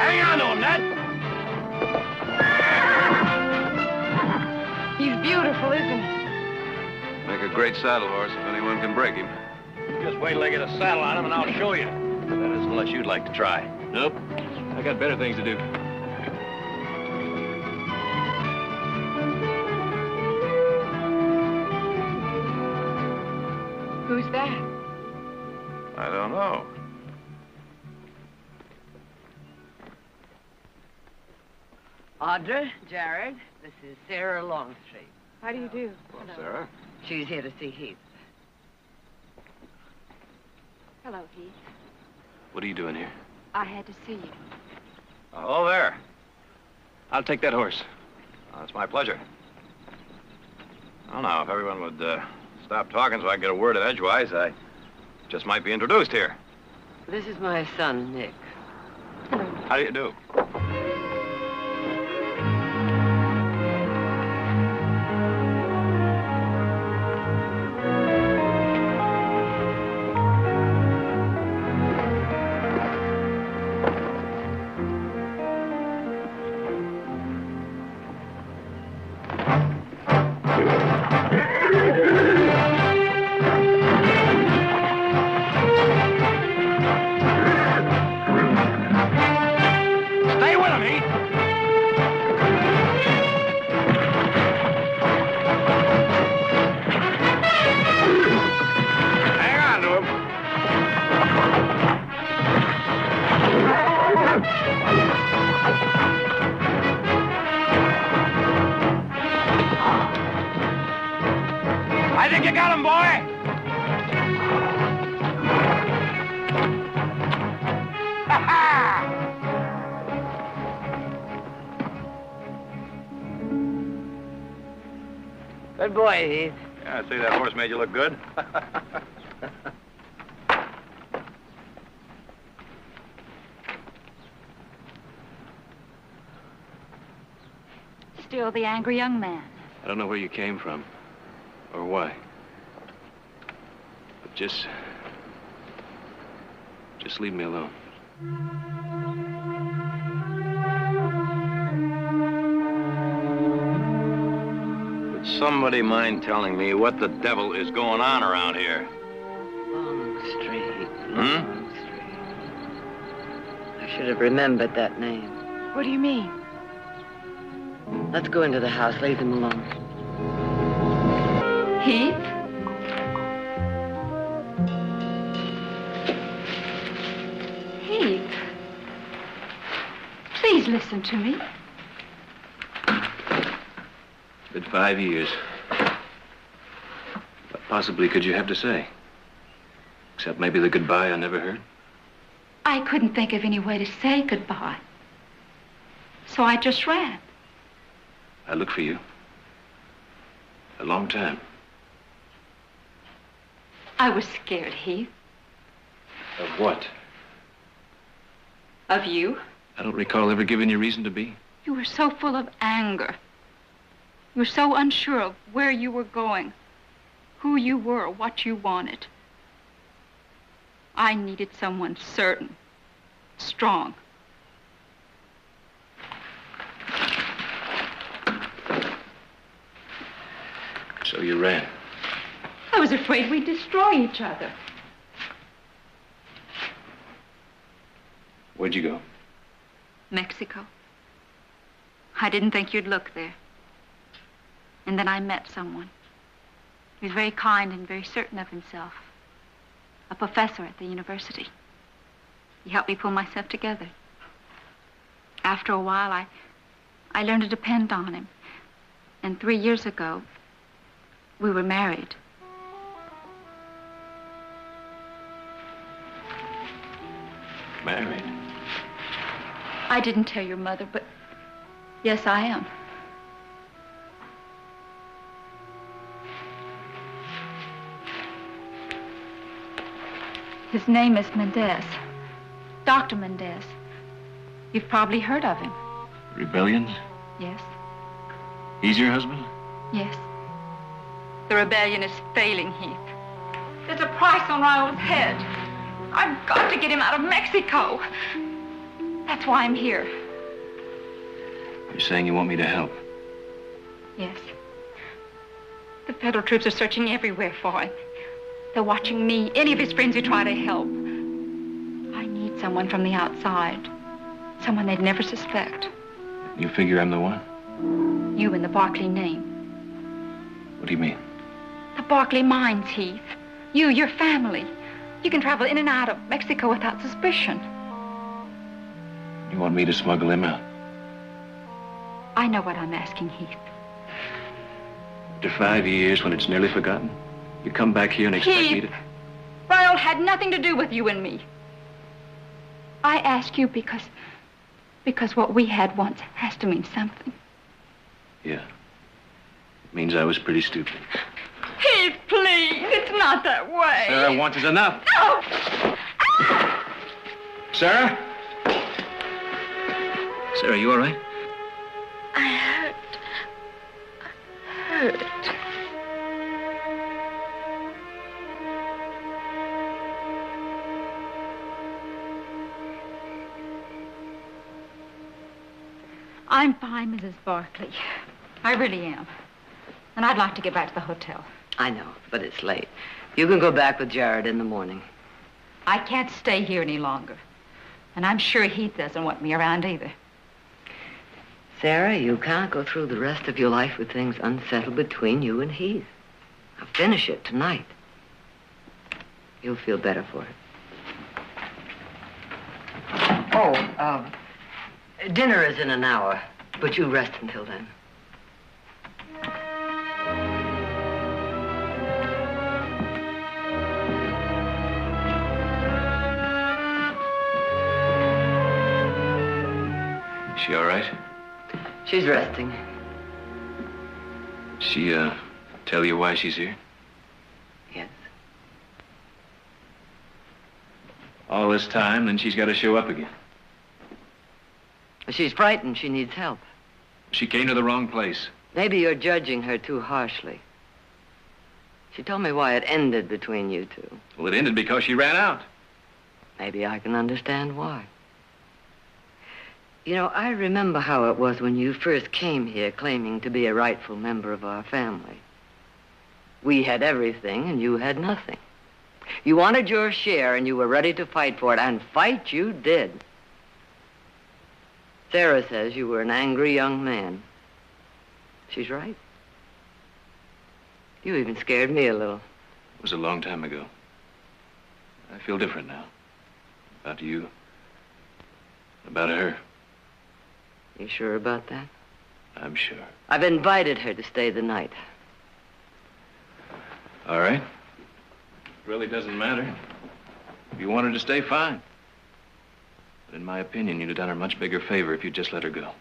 Hang on to him, Ned. He's beautiful, isn't he? Make a great saddle horse if anyone can break him. Just wait till I get a saddle on him and I'll show you. That is, unless you'd like to try. Nope. I got better things to do. Who's that? I don't know. Audra, Jared, this is Sarah Longstreet. How do you do? Well, Sarah. She's here to see Heath. Hello, Heath. What are you doing here? I had to see you. Oh, there. I'll take that horse. Oh, it's my pleasure. Well, now, if everyone would stop talking so I can get a word in edgewise, I just might be introduced here. This is my son, Nick. How do you do? Stay with him, Heath. Hang on to him. I think you got him, boy. Good boy, Heath. Yeah, I see that horse made you look good. Still the angry young man. I don't know where you came from. Or why. But just leave me alone. Would somebody mind telling me what the devil is going on around here? Longstreet. Hmm? Longstreet. I should have remembered that name. What do you mean? Let's go into the house. Leave them alone. Heath? Heath. Please listen to me. It's been 5 years. What possibly could you have to say? Except maybe the goodbye I never heard? I couldn't think of any way to say goodbye. So I just ran. I looked for you. A long time. I was scared, Heath. Of what? Of you. I don't recall ever giving you reason to be. You were so full of anger. You were so unsure of where you were going, who you were, what you wanted. I needed someone certain, strong. So you ran. I was afraid we'd destroy each other. Where'd you go? Mexico. I didn't think you'd look there. And then I met someone. He was very kind and very certain of himself. A professor at the university. He helped me pull myself together. After a while, I learned to depend on him. And 3 years ago, we were married. Married? I didn't tell your mother, but yes, I am. His name is Mendez. Dr. Mendez. You've probably heard of him. Rebellions? Yes, He's your husband? yes. The rebellion is failing, Heath. There's a price on Raul's head. I've got to get him out of Mexico. That's why I'm here. You're saying you want me to help? Yes. The federal troops are searching everywhere for him. They're watching me, any of his friends who try to help. I need someone from the outside. Someone they'd never suspect. You figure I'm the one? You and the Barkley name. What do you mean? The Barkley mines, Heath. You, your family. You can travel in and out of Mexico without suspicion. You want me to smuggle him out? I know what I'm asking, Heath. After 5 years, when it's nearly forgotten, you come back here and expect me to... Ronald had nothing to do with you and me. I ask you because what we had once has to mean something. Yeah. It means I was pretty stupid. Heath, please. It's not that way. Sarah, once is enough. No! Sarah? Sarah, you all right? I hurt. I'm fine, Mrs. Barkley. I really am. And I'd like to get back to the hotel. I know, but it's late. You can go back with Jared in the morning. I can't stay here any longer. And I'm sure Heath doesn't want me around either. Sarah, you can't go through the rest of your life with things unsettled between you and Heath. I'll finish it tonight. You'll feel better for it. Oh, dinner is in an hour, but you rest until then. Is she all right? She's resting. She, tell you why she's here? Yes. All this time, then she's got to show up again. She's frightened. She needs help. She came to the wrong place. Maybe you're judging her too harshly. She told me why it ended between you two. Well, it ended because she ran out. Maybe I can understand why. You know, I remember how it was when you first came here claiming to be a rightful member of our family. We had everything and you had nothing. You wanted your share and you were ready to fight for it, and fight you did. Sarah says you were an angry young man. She's right. You even scared me a little. It was a long time ago. I feel different now. About you. About her. You sure about that? I'm sure. I've invited her to stay the night. All right. It really doesn't matter. If you want her to stay, fine. But in my opinion, you'd have done her a much bigger favor if you'd just let her go.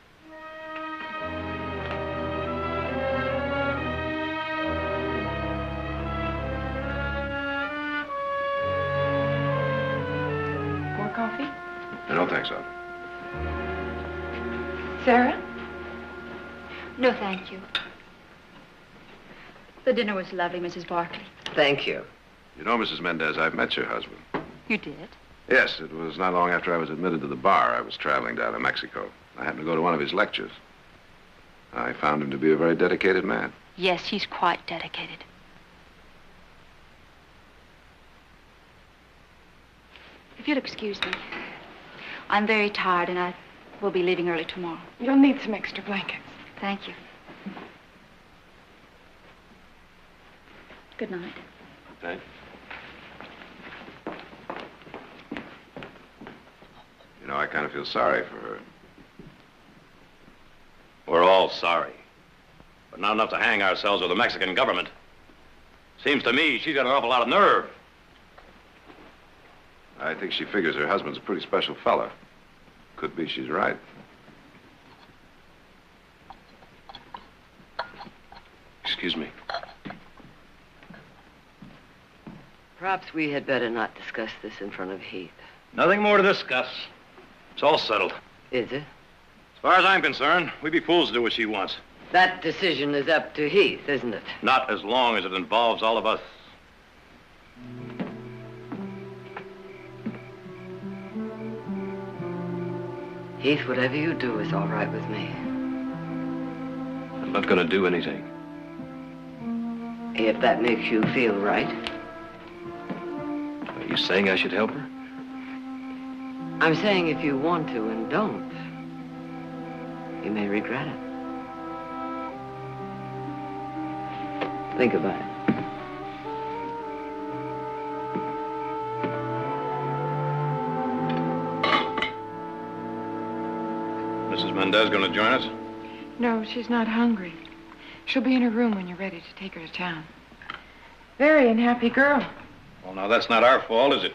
More coffee? I don't think so. Sarah? No, thank you. The dinner was lovely, Mrs. Barkley. Thank you. You know, Mrs. Mendez, I've met your husband. You did? Yes, it was not long after I was admitted to the bar. I was traveling down to Mexico. I happened to go to one of his lectures. I found him to be a very dedicated man. Yes, he's quite dedicated. If you'll excuse me, I'm very tired and I will be leaving early tomorrow. You'll need some extra blankets. Thank you. Good night. Right? You know, I kind of feel sorry for her. We're all sorry, but not enough to hang ourselves with the Mexican government. Seems to me she's got an awful lot of nerve. I think she figures her husband's a pretty special fella. Could be she's right. Excuse me. Perhaps we had better not discuss this in front of Heath. Nothing more to discuss. It's all settled. Is it? As far as I'm concerned, we'd be fools to do what she wants. That decision is up to Heath, isn't it? Not as long as it involves all of us. Heath, whatever you do is all right with me. I'm not going to do anything. If that makes you feel right. Are you saying I should help her? I'm saying if you want to and don't, you may regret it. Think about it. Mrs. Mendez going to join us? No, she's not hungry. She'll be in her room when you're ready to take her to town. Very unhappy girl. Well, now, that's not our fault, is it?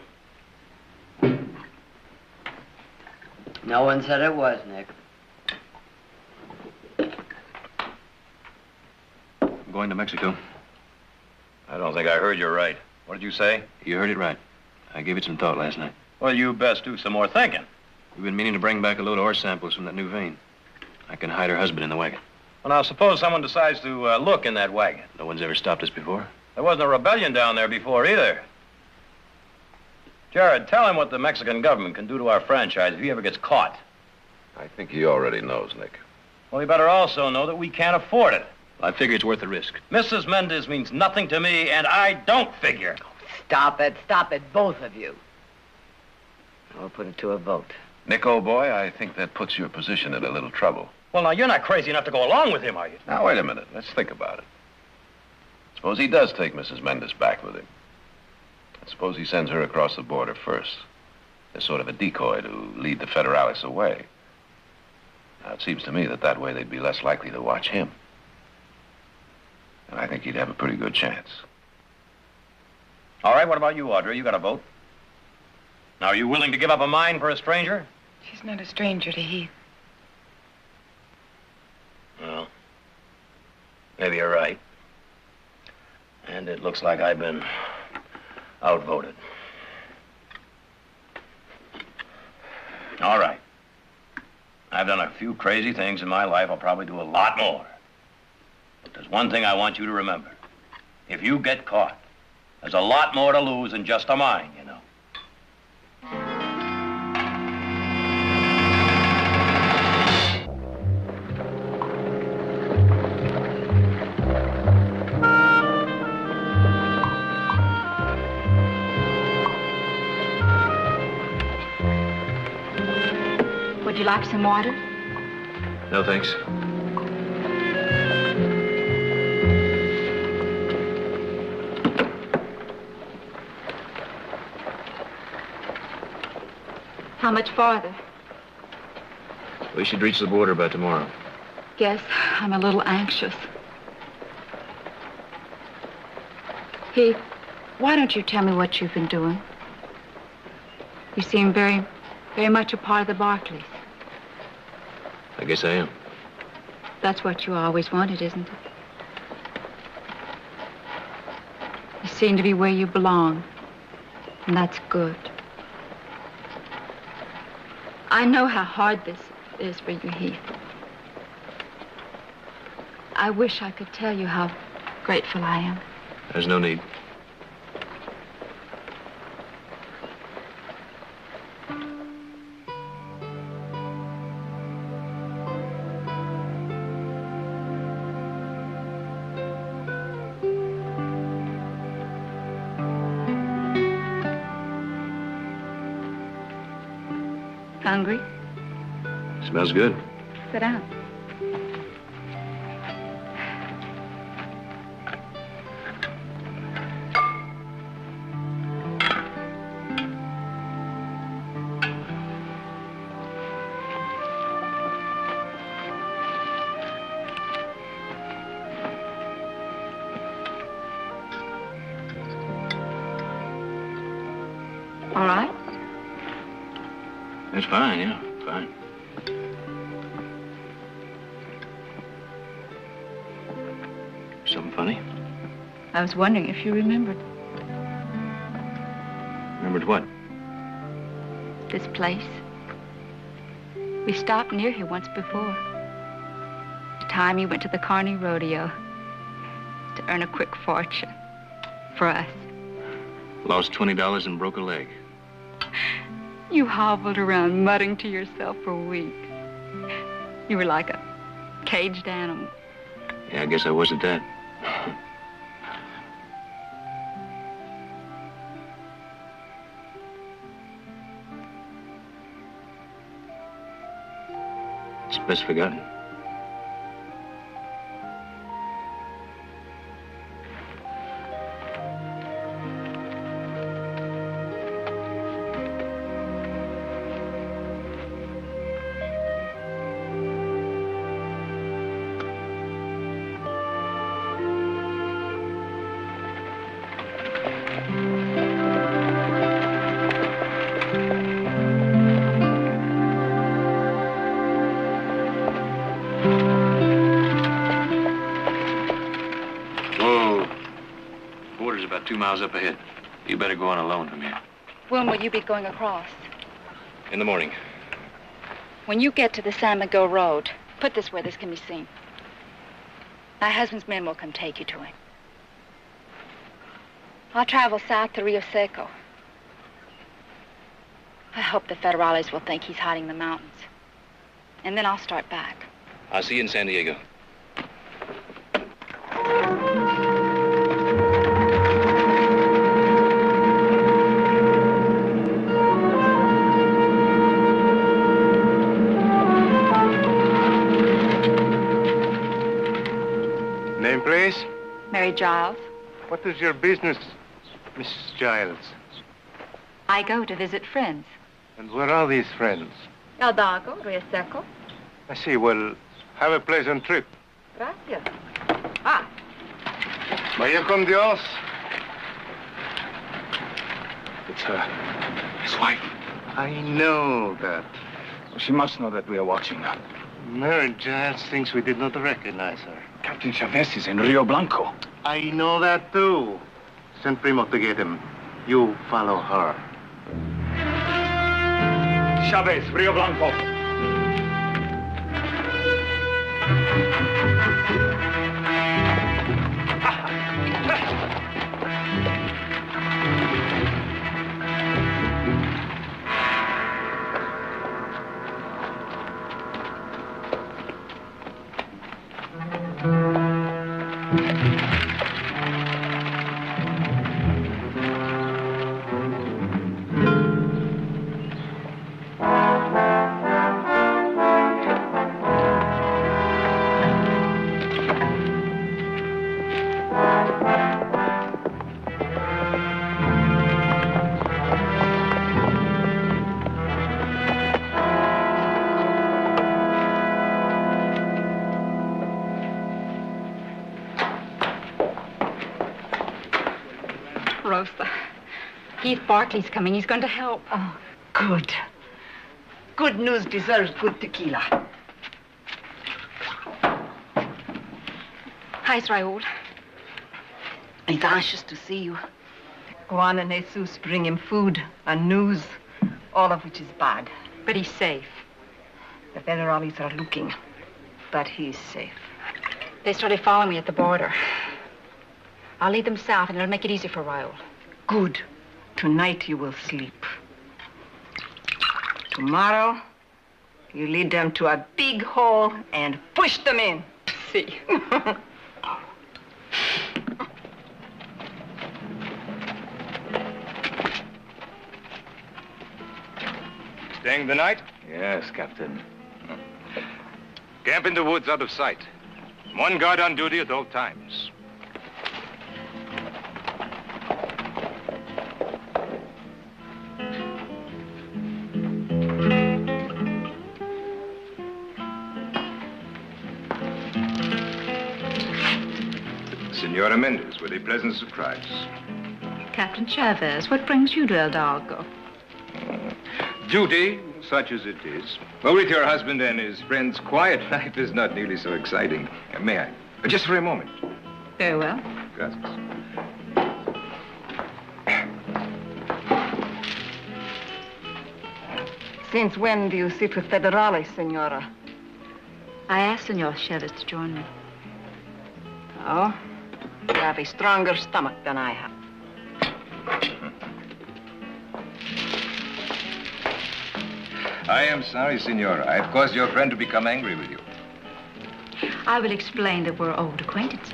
No one said it was, Nick. I'm going to Mexico. I don't think I heard you right. What did you say? You heard it right. I gave it some thought last night. Well, you best do some more thinking. We've been meaning to bring back a load of horse samples from that new vein. I can hide her husband in the wagon. Well, now, suppose someone decides to look in that wagon. No one's ever stopped us before. There wasn't a rebellion down there before either. Jared, tell him what the Mexican government can do to our franchise if he ever gets caught. I think he already knows, Nick. Well, he better also know that we can't afford it. I figure it's worth the risk. Mrs. Mendez means nothing to me, and I don't figure. Stop it, both of you. I'll put it to a vote. Nick, old boy, I think that puts your position in a little trouble. Well, now, you're not crazy enough to go along with him, are you? Now, wait a minute. Let's think about it. Suppose he does take Mrs. Mendez back with him. And suppose he sends her across the border first. As sort of a decoy to lead the Federales away. Now, it seems to me that way they'd be less likely to watch him. And I think he'd have a pretty good chance. All right, what about you, Audrey? You got a vote? Now, are you willing to give up a mine for a stranger? She's not a stranger to Heath. Well, maybe you're right. And it looks like I've been outvoted. All right. I've done a few crazy things in my life. I'll probably do a lot more. But there's one thing I want you to remember. If you get caught, there's a lot more to lose than just a mine, you know. Would you like some water? No, thanks. How much farther? We should reach the border by tomorrow. Yes, I'm a little anxious. Heath, why don't you tell me what you've been doing? You seem very much a part of the Barkleys. I guess I am. That's what you always wanted, isn't it? You seem to be where you belong, and that's good. I know how hard this is for you, Heath. I wish I could tell you how grateful I am. There's no need. Hungry? Smells good. Sit down. All right? That's fine, yeah, fine. Something funny? I was wondering if you remembered Remembered what? this place. We stopped near here once before. The time you went to the Carney Rodeo to earn a quick fortune for us. Lost $20 and broke a leg. You hobbled around muttering to yourself for weeks. You were like a caged animal. Yeah, I guess I wasn't that. It's best forgotten. About 2 miles up ahead. You better go on alone from here. When will you be going across? In the morning. When you get to the San Miguel Road, put this where this can be seen. My husband's men will come take you to him. I'll travel south to Rio Seco. I hope the Federales will think he's hiding in the mountains. And then I'll start back. I'll see you in San Diego. Name, please? Mary Giles. What is your business, Mrs. Giles? I go to visit friends. And where are these friends? El Dago, Rio Seco. I see. Well, have a pleasant trip. Gracias. Ah. Vaya con Dios. It's her. His wife. I know that. She must know that we are watching her. Mary Giles thinks we did not recognize her. Captain Chavez is in Rio Blanco. I know that, too. Send Primo to get him. You follow her. Chavez, Rio Blanco. Rosa, Heath Barkley's coming. He's going to help. Oh, good. Good news deserves good tequila. Hi's Raul. He's anxious to see you. Juan and Jesus bring him food and news, all of which is bad. But he's safe. The Federales are looking, but he's safe. They started following me at the border. I'll lead them south, and it'll make it easy for Raul. Good. Tonight you will sleep. Tomorrow, you lead them to a big hole and push them in. See. Staying the night? Yes, Captain. Camp in the woods out of sight. One guard on duty at all times. Senora Mendez with a pleasant surprise. Captain Chavez, what brings you to El Dago? Duty, such as it is. Well, with your husband and his friends, quiet life is not nearly so exciting. May I? Just for a moment. Very well. Gracias. Since when do you sit with Federales, Senora? I asked Senor Chavez to join me. Oh? You have a stronger stomach than I have. I am sorry, Senora. I've caused your friend to become angry with you. I will explain that we're old acquaintances.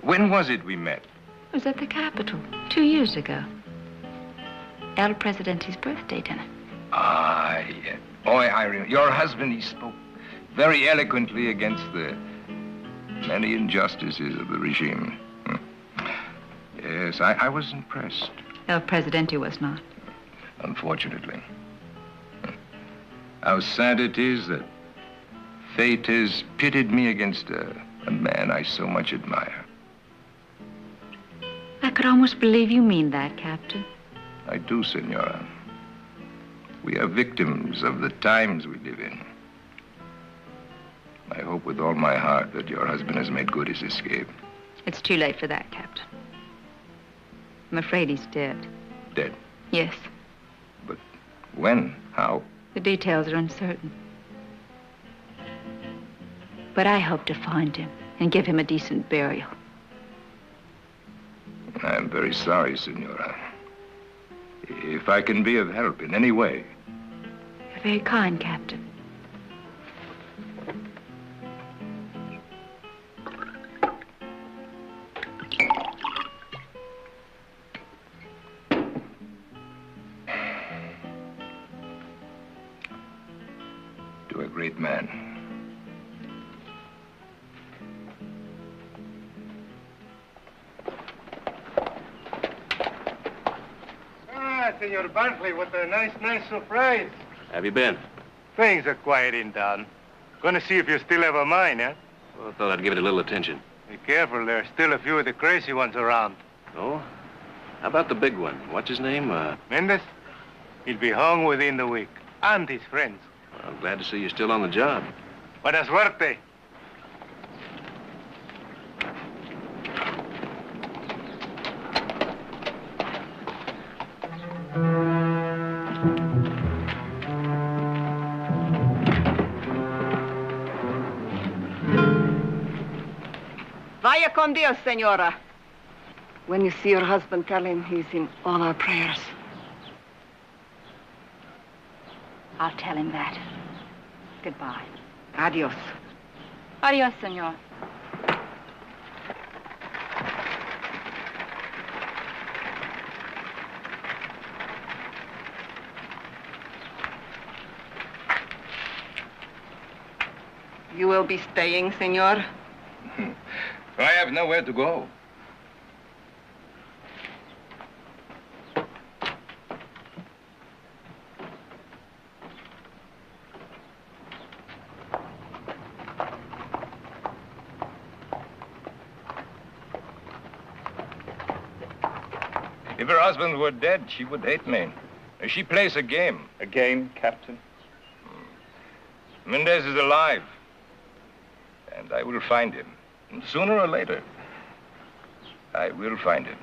When was it we met? It was at the Capitol 2 years ago. El Presidente's birthday dinner. Ah, yeah. Oh, I remember. Your husband, he spoke very eloquently against the many injustices of the regime. Yes, I was impressed. El Presidente was not. Unfortunately. How sad it is that fate has pitted me against a man I so much admire. I could almost believe you mean that, Captain. I do, Senora. We are victims of the times we live in. I hope with all my heart that your husband has made good his escape. It's too late for that, Captain. I'm afraid he's dead. Dead? Yes. But when? How? The details are uncertain. But I hope to find him and give him a decent burial. I'm very sorry, Senora. If I can be of help in any way. You're very kind, Captain. To a great man. Senor Barkley, what a nice surprise. Have you been? Things are quieting down. Gonna see if you still have a mind, eh? Well, I thought I'd give it a little attention. Be careful, there's still a few of the crazy ones around. Oh? How about the big one? What's his name? Mendes? He'll be hung within the week. And his friends. Well, I'm glad to see you're still on the job. Buena suerte. Vaya con Dios, senora. When you see your husband, tell him he's in all our prayers. I'll tell him that. Goodbye. Adios. Adios, senor. You will be staying, senor? I have nowhere to go. If her husband were dead, she would hate me. She plays a game. A game, Captain? Mendez is alive. And I will find him. And sooner or later, I will find him.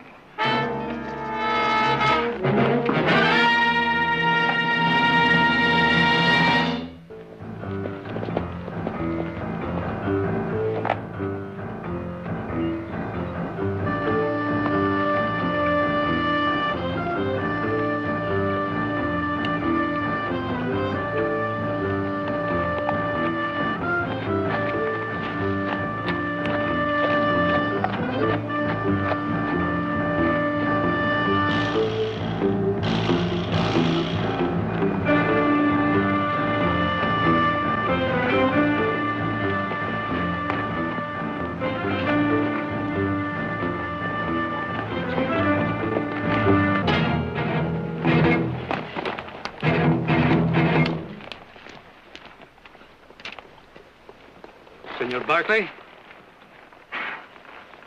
Senor Barkley?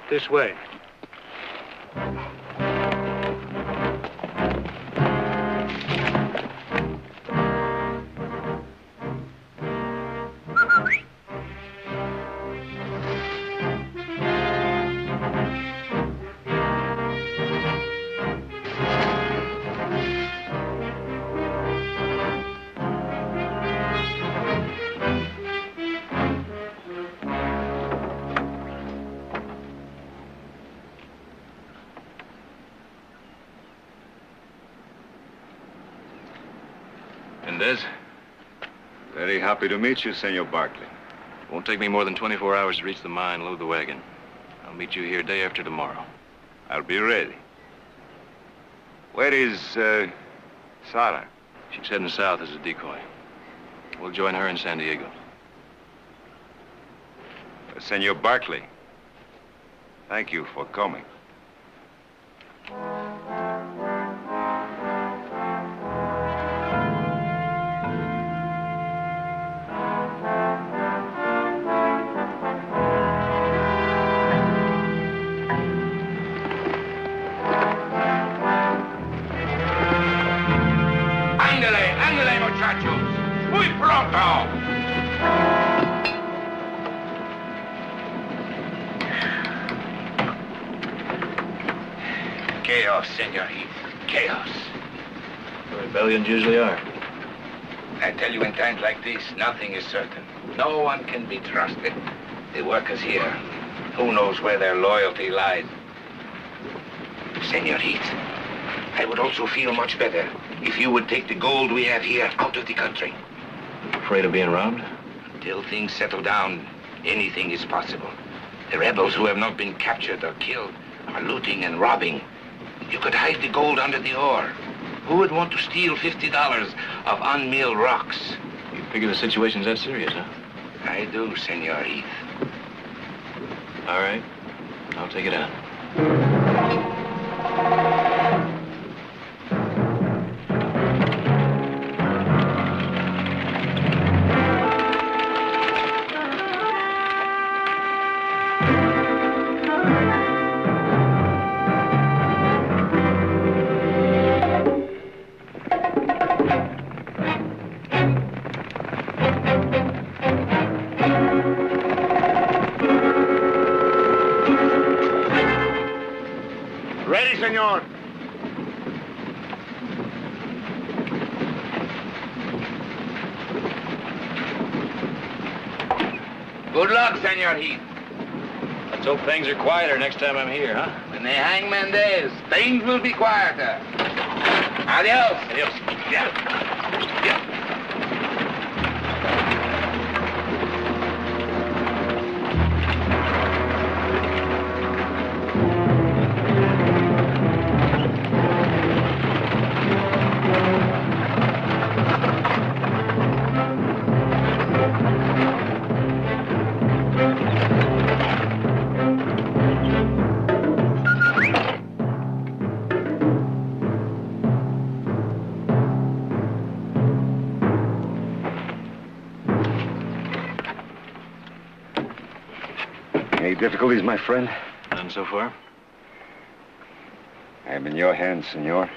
This way. Mendez? Very happy to meet you, Senor Barkley. Won't take me more than 24 hours to reach the mine, load the wagon. I'll meet you here day after tomorrow. I'll be ready. Where is, Sarah? She's heading south as a decoy. We'll join her in San Diego. Senor Barkley, thank you for coming. Ándale, muchachos. Muy pronto. Chaos, Senor Heath. Chaos. The rebellions usually are. I tell you, in times like this, nothing is certain. No one can be trusted. The workers here, who knows where their loyalty lies? Senor Heath, I would also feel much better if you would take the gold we have here out of the country. Afraid of being robbed? Until things settle down, anything is possible. The rebels who have not been captured or killed are looting and robbing. You could hide the gold under the ore. Who would want to steal $50 of unmilled rocks? You figure the situation's that serious, huh? I do, Senor Heath. All right. I'll take it out. Ready, senor. Good luck, Senor Heath. Let's hope things are quieter next time I'm here, huh? When they hang Mendez, things will be quieter. Adios. Adios. Yeah. Any difficulties, my friend? None so far. I am in your hands, senor.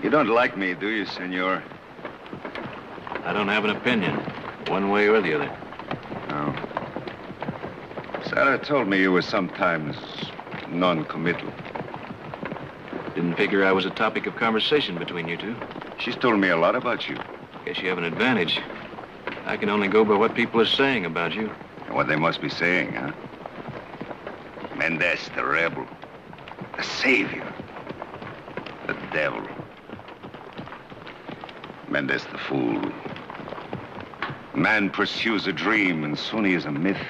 You don't like me, do you, senor? I don't have an opinion, one way or the other. No. Sarah told me you were sometimes non-committal. Didn't figure I was a topic of conversation between you two. She's told me a lot about you. Guess you have an advantage. I can only go by what people are saying about you. And what they must be saying, huh? Mendez, the rebel. The savior. The devil. Mendez, the fool. Man pursues a dream, and soon he is a myth.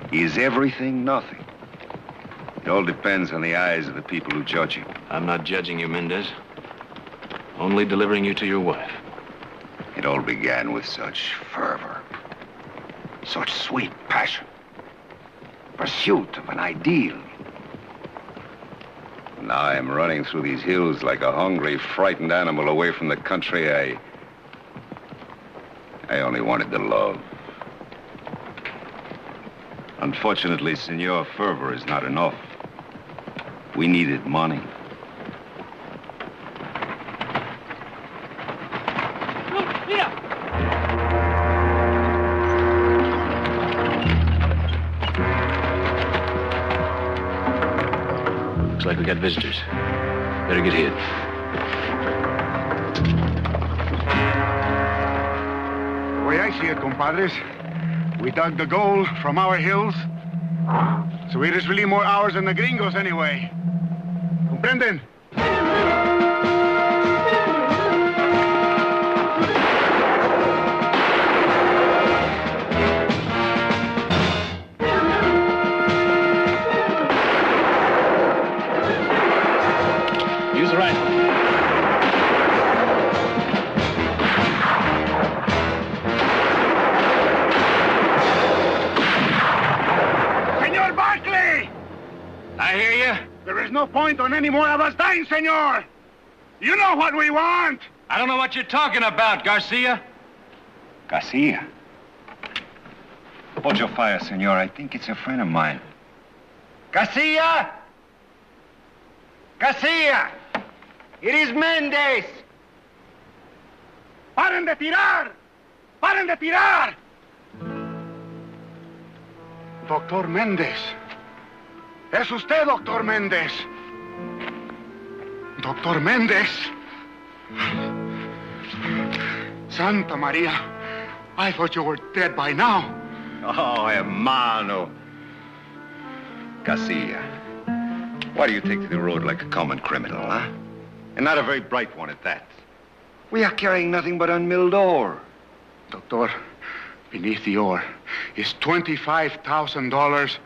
He is everything, nothing. It all depends on the eyes of the people who judge him. I'm not judging you, Mendez. Only delivering you to your wife. It all began with such fervor, such sweet passion, pursuit of an ideal. Now I'm running through these hills like a hungry, frightened animal away from the country I only wanted to love. Unfortunately, Senor, fervor is not enough. We needed money. Looks like we got visitors. Better get hid. The way I see it, compadres, we dug the gold from our hills, so it is really more ours than the gringos anyway. ¿Comprenden? Use the rifle. Senor Barkley! I hear you. There is no point on any more of us dying, senor! You know what we want! I don't know what you're talking about, Garcia. Garcia? Hold your fire, senor. I think it's a friend of mine. Garcia! Garcia! It is Mendez! ¡Paren de tirar! ¡Paren de tirar! Doctor Méndez. Es usted, Doctor Méndez. Doctor Méndez. Santa Maria. I thought you were dead by now. Oh, hermano. Garcia. Why do you take to the road like a common criminal, huh? And not a very bright one at that. We are carrying nothing but unmilled ore. Doctor, beneath the ore is $25,000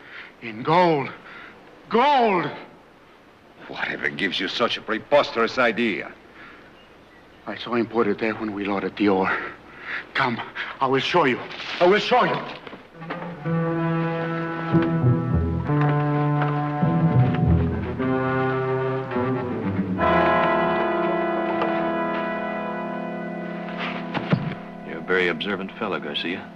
in gold. Gold! Whatever gives you such a preposterous idea? I saw him put it there when we loaded the ore. Come, I will show you. I will show you. You're a very observant fellow, Garcia.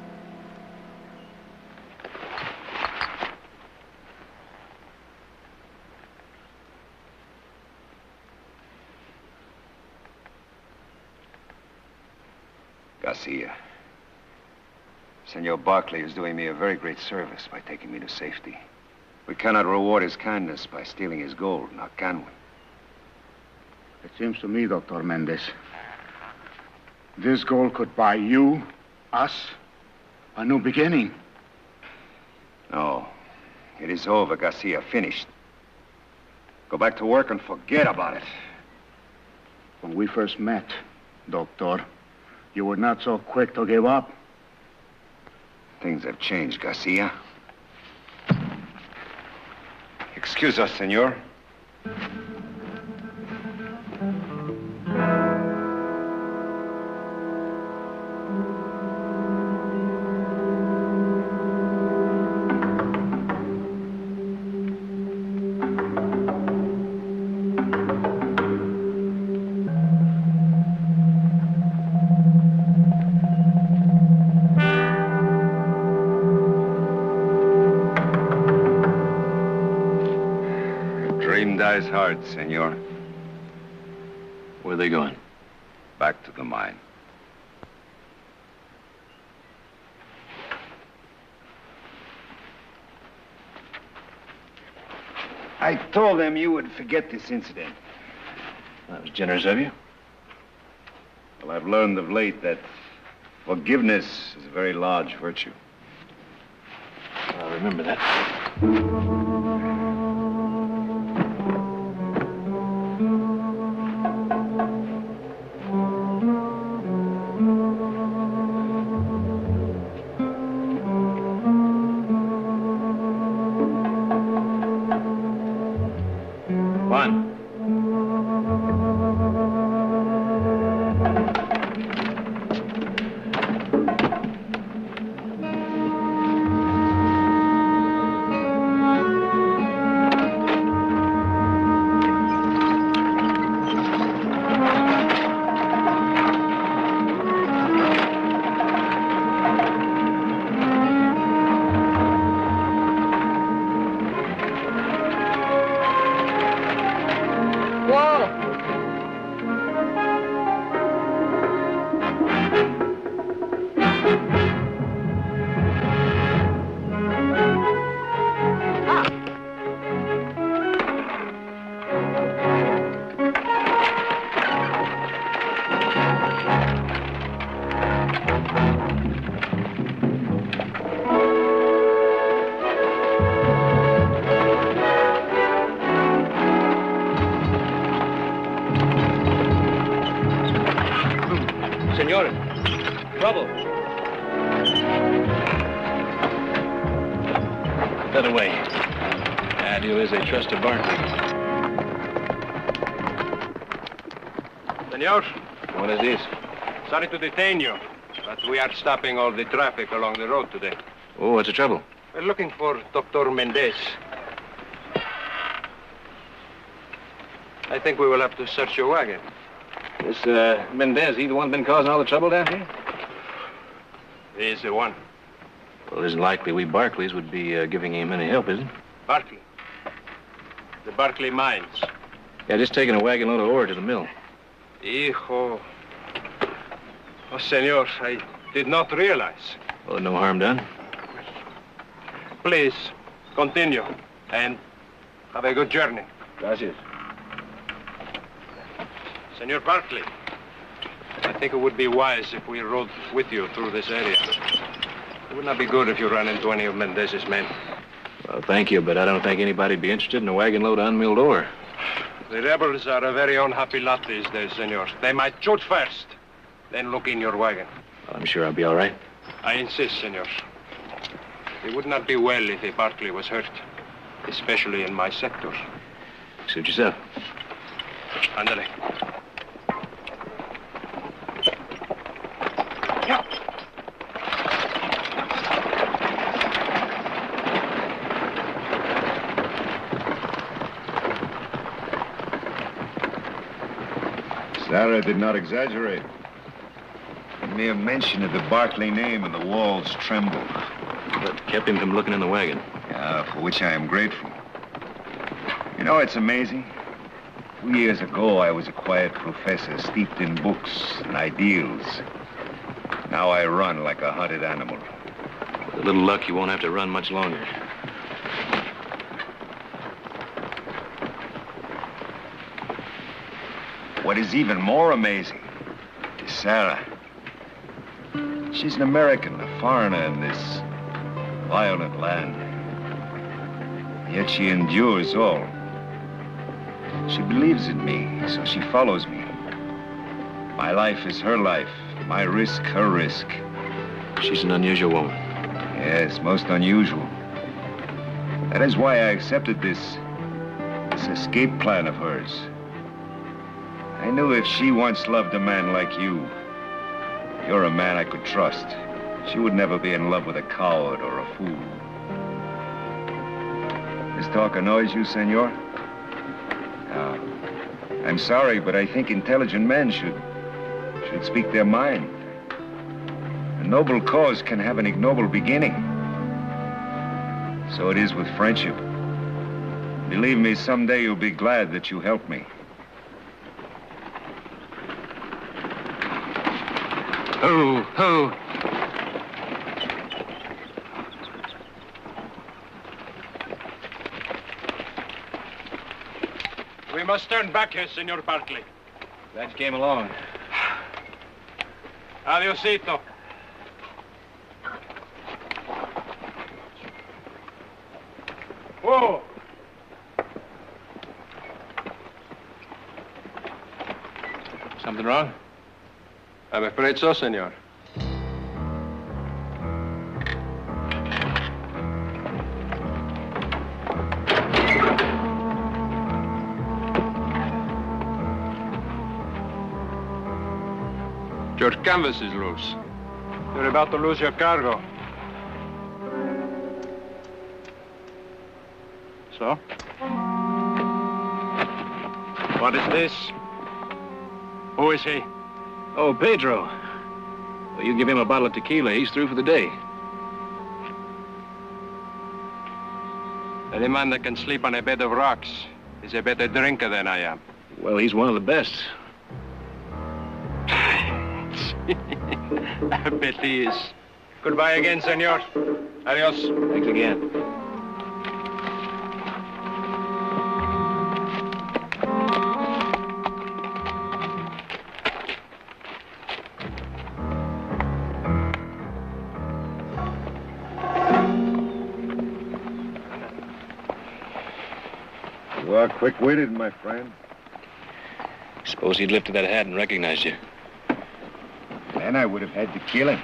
Garcia. Senor Barkley is doing me a very great service by taking me to safety. We cannot reward his kindness by stealing his gold, now can we? It seems to me, Dr. Mendez, this gold could buy you, us, a new beginning. No. It is over, Garcia. Finished. Go back to work and forget about it. When we first met, Doctor, you were not so quick to give up. Things have changed, Garcia. Excuse us, senor. Dies hard, senor. Where are they going? Back to the mine. I told them you would forget this incident. That was generous of you. Well, I've learned of late that forgiveness is a very large virtue. I'll remember that. That away. Adio is a trust to Barkley. Senor, What is this? sorry to detain you, but we are stopping all the traffic along the road today. Oh, what's the trouble? We're looking for Dr. Mendez. I think we will have to search your wagon. This, Mendez, he the one been causing all the trouble down here? He is the one. Well, it isn't likely we Barkleys would be giving him any help, is it? Barkley. The Barkley mines. Yeah, just taking a wagon load of ore to the mill. Hijo. Oh, senor, I did not realize. Well, no harm done. Please, continue, and have a good journey. Gracias. Senor Barkley, I think it would be wise if we rode with you through this area. It would not be good if you ran into any of Mendez's men. Well, thank you, but I don't think anybody'd be interested in a wagon load of unmilled ore. The rebels are a very unhappy lot these days, senor. They might shoot first, then look in your wagon. Well, I'm sure I'll be all right. I insist, senor. It would not be well if a Barkley was hurt, especially in my sector. Suit yourself. Ándale. Sarah did not exaggerate. The mere mention of the Barkley name and the walls trembled. That kept him from looking in the wagon. Yeah, for which I am grateful. You know, it's amazing. 2 years ago, I was a quiet professor steeped in books and ideals. Now I run like a hunted animal. With a little luck, you won't have to run much longer. What is even more amazing is Sarah. She's an American, a foreigner in this violent land. Yet she endures all. She believes in me, so she follows me. My life is her life, my risk, her risk. She's an unusual woman. Yes, most unusual. That is why I accepted this escape plan of hers. I knew if she once loved a man like you, you're a man I could trust. She would never be in love with a coward or a fool. This talk annoys you, senor? I'm sorry, but I think intelligent men should speak their mind. A noble cause can have an ignoble beginning. So it is with friendship. Believe me, someday you'll be glad that you helped me. Ho, ho. We must turn back here, Senor Barkley. Glad you came along. Adiosito. Whoa! Something wrong? I'm afraid so, senor. Your canvas is loose. You're about to lose your cargo. So? What is this? Who is he? Oh, Pedro. Well, you give him a bottle of tequila, he's through for the day. Any man that can sleep on a bed of rocks is a better drinker than I am. Well, he's one of the best. I bet he is. Goodbye again, senor. Adios. Thanks again. You are quick-witted, my friend. Suppose he'd lifted that hat and recognized you. Then I would have had to kill him.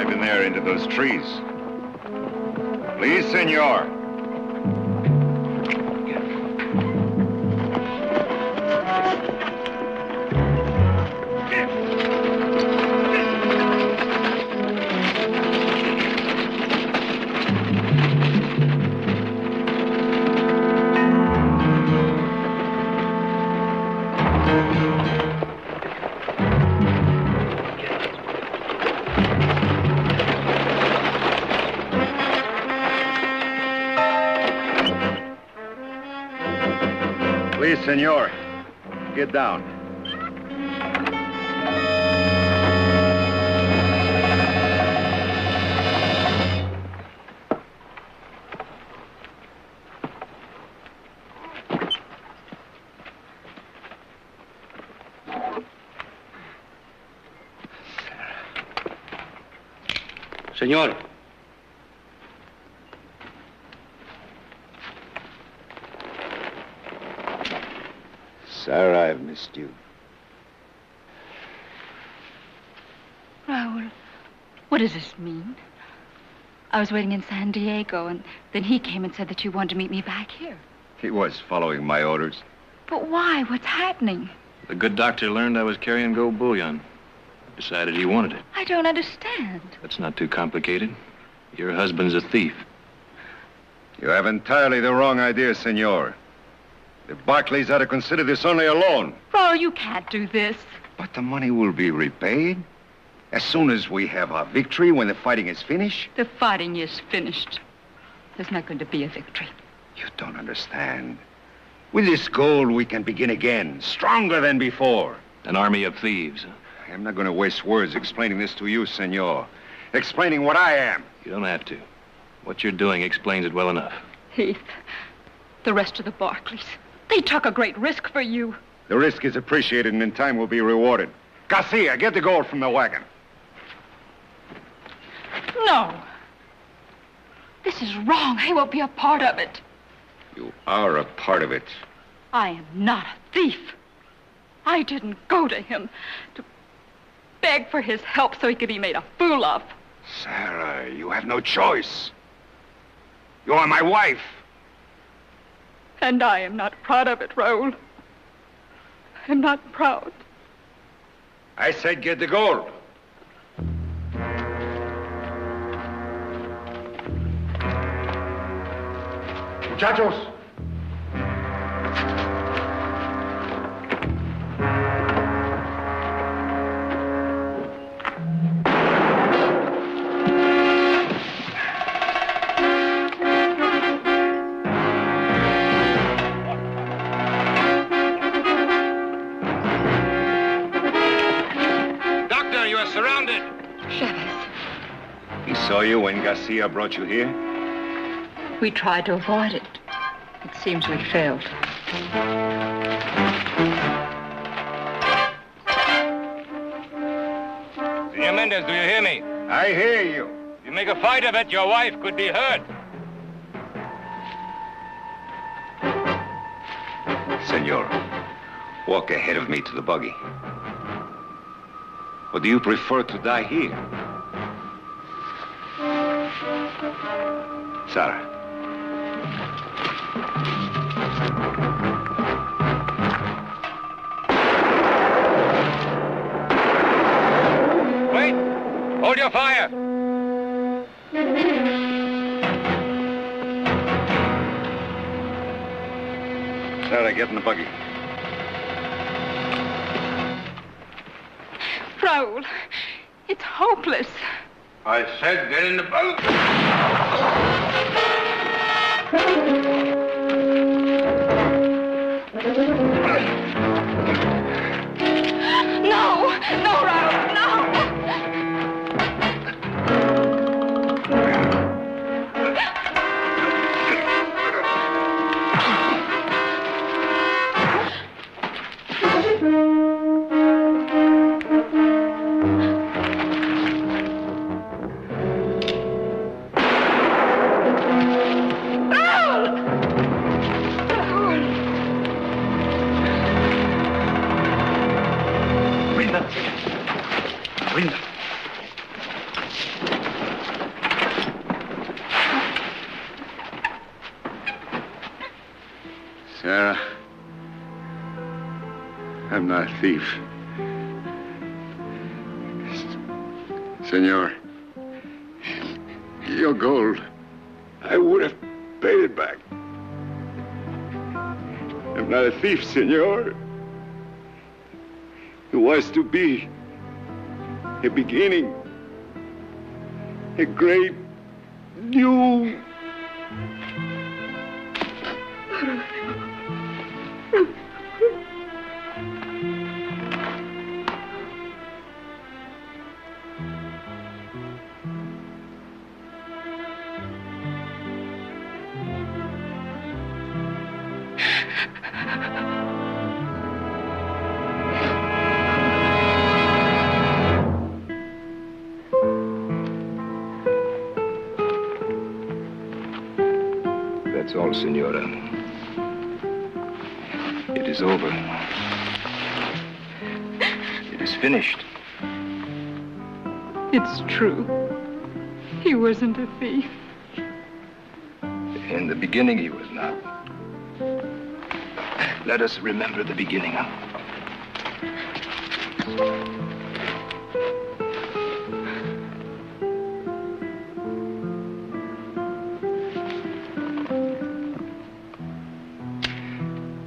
dive in there into those trees. Please, senor. Please, senor, get down. Senor. Sarah, I've missed you. Raul, what does this mean? I was waiting in San Diego, and then he came and said that you wanted to meet me back here. He was following my orders. But why? What's happening? The good doctor learned I was carrying gold bullion. Decided he wanted it. I don't understand. That's not too complicated. Your husband's a thief. You have entirely the wrong idea, senor. The Barkleys are to consider this only a loan. Raul, you can't do this. But the money will be repaid as soon as we have our victory, when the fighting is finished. The fighting is finished. There's not going to be a victory. You don't understand. With this gold, we can begin again, stronger than before. An army of thieves. I am not going to waste words explaining this to you, senor. Explaining what I am. You don't have to. What you're doing explains it well enough. Heath, the rest of the Barkleys, they took a great risk for you. The risk is appreciated and in time will be rewarded. Garcia, get the gold from the wagon. No. This is wrong. I won't be a part of it. You are a part of it. I am not a thief. I didn't go to him to beg for his help so he could be made a fool of. Sarah, you have no choice. You are my wife. And I am not proud of it, Raul. I'm not proud. I said get the gold. Muchachos. Surrounded. Chavez. He saw you when Garcia brought you here? We tried to avoid it. It seems we failed. Senor Mendez, do you hear me? I hear you. If you make a fight of it, your wife could be hurt. Senor, walk ahead of me to the buggy. Or do you prefer to die here? Sarah. Wait! Hold your fire! Sarah, get in the buggy. Raul, it's hopeless. I said get in the boat. No! No, Raul, no! Sarah, I'm not a thief. Senor, your gold, I would have paid it back. I'm not a thief, senor. It was to be a beginning, a great new... That's all, Senora. It is over. It is finished. It's true. He wasn't a thief. In the beginning, he was not. Let us remember the beginning.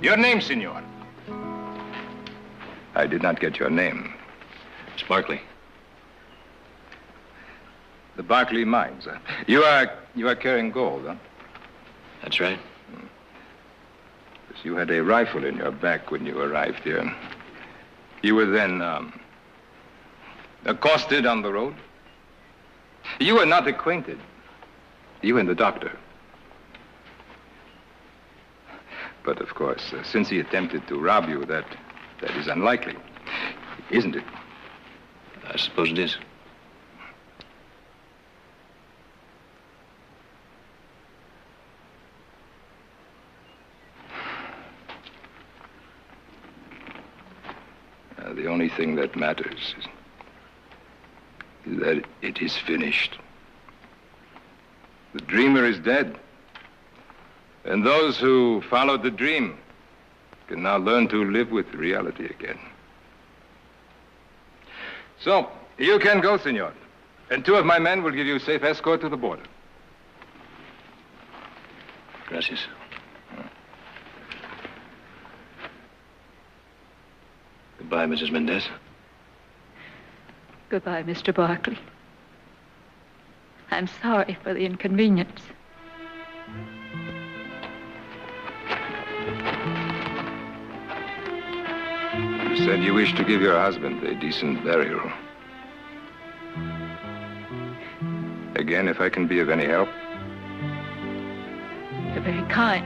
Your name, senor? I did not get your name. It's Barkley. The Barkley mines. You are carrying gold, huh? That's right. Yes, you had a rifle in your back when you arrived here. You were then accosted on the road. You were not acquainted. You and the doctor. But of course, since he attempted to rob you, that is unlikely, isn't it? I suppose it is. The only thing that matters is that it is finished. The dreamer is dead. And those who followed the dream can now learn to live with reality again. So, you can go, senor. And 2 of my men will give you safe escort to the border. Gracias. Goodbye, Mrs. Mendez. Goodbye, Mr. Barkley. I'm sorry for the inconvenience. You said you wished to give your husband a decent burial. Again, if I can be of any help. You're very kind.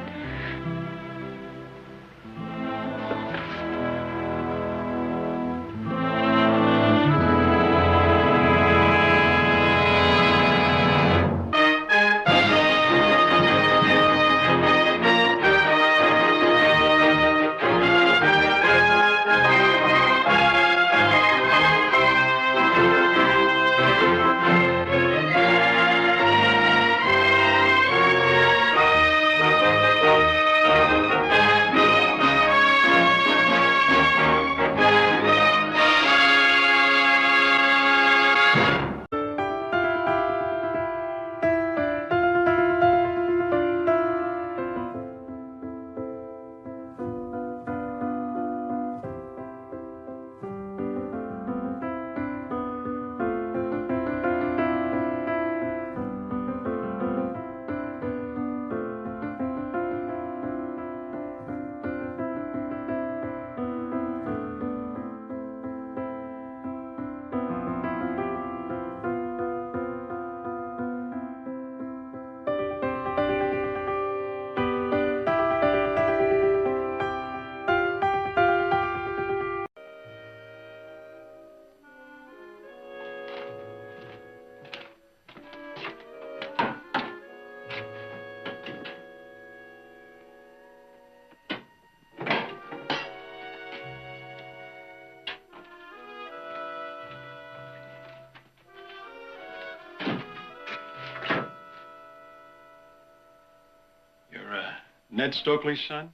Ned Stokely's son?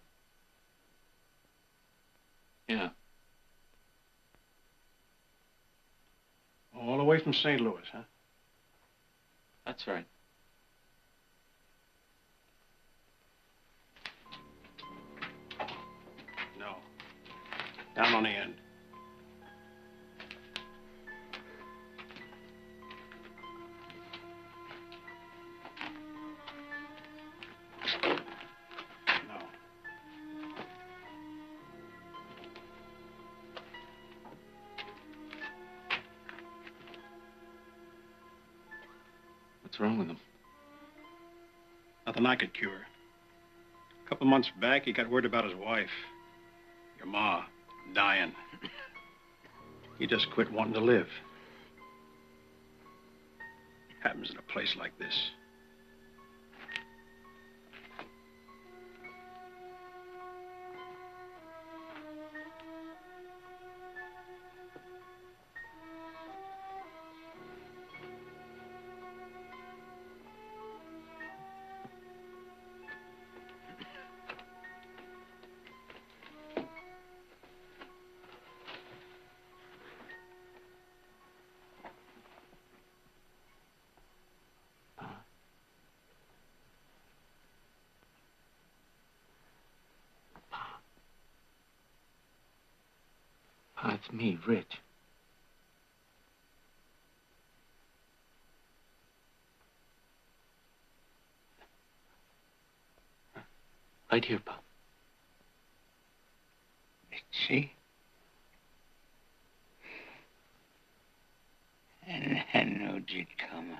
St. Louis, huh? That's right. No. Down on the end. No. What's wrong with him? Nothing I could cure. A couple months back, he got word about his wife. Your ma, dying. He just quit wanting to live. Happens in a place like this. Pa, it's me, Rich. Right here, Pa. Richie? And I knowed you'd come.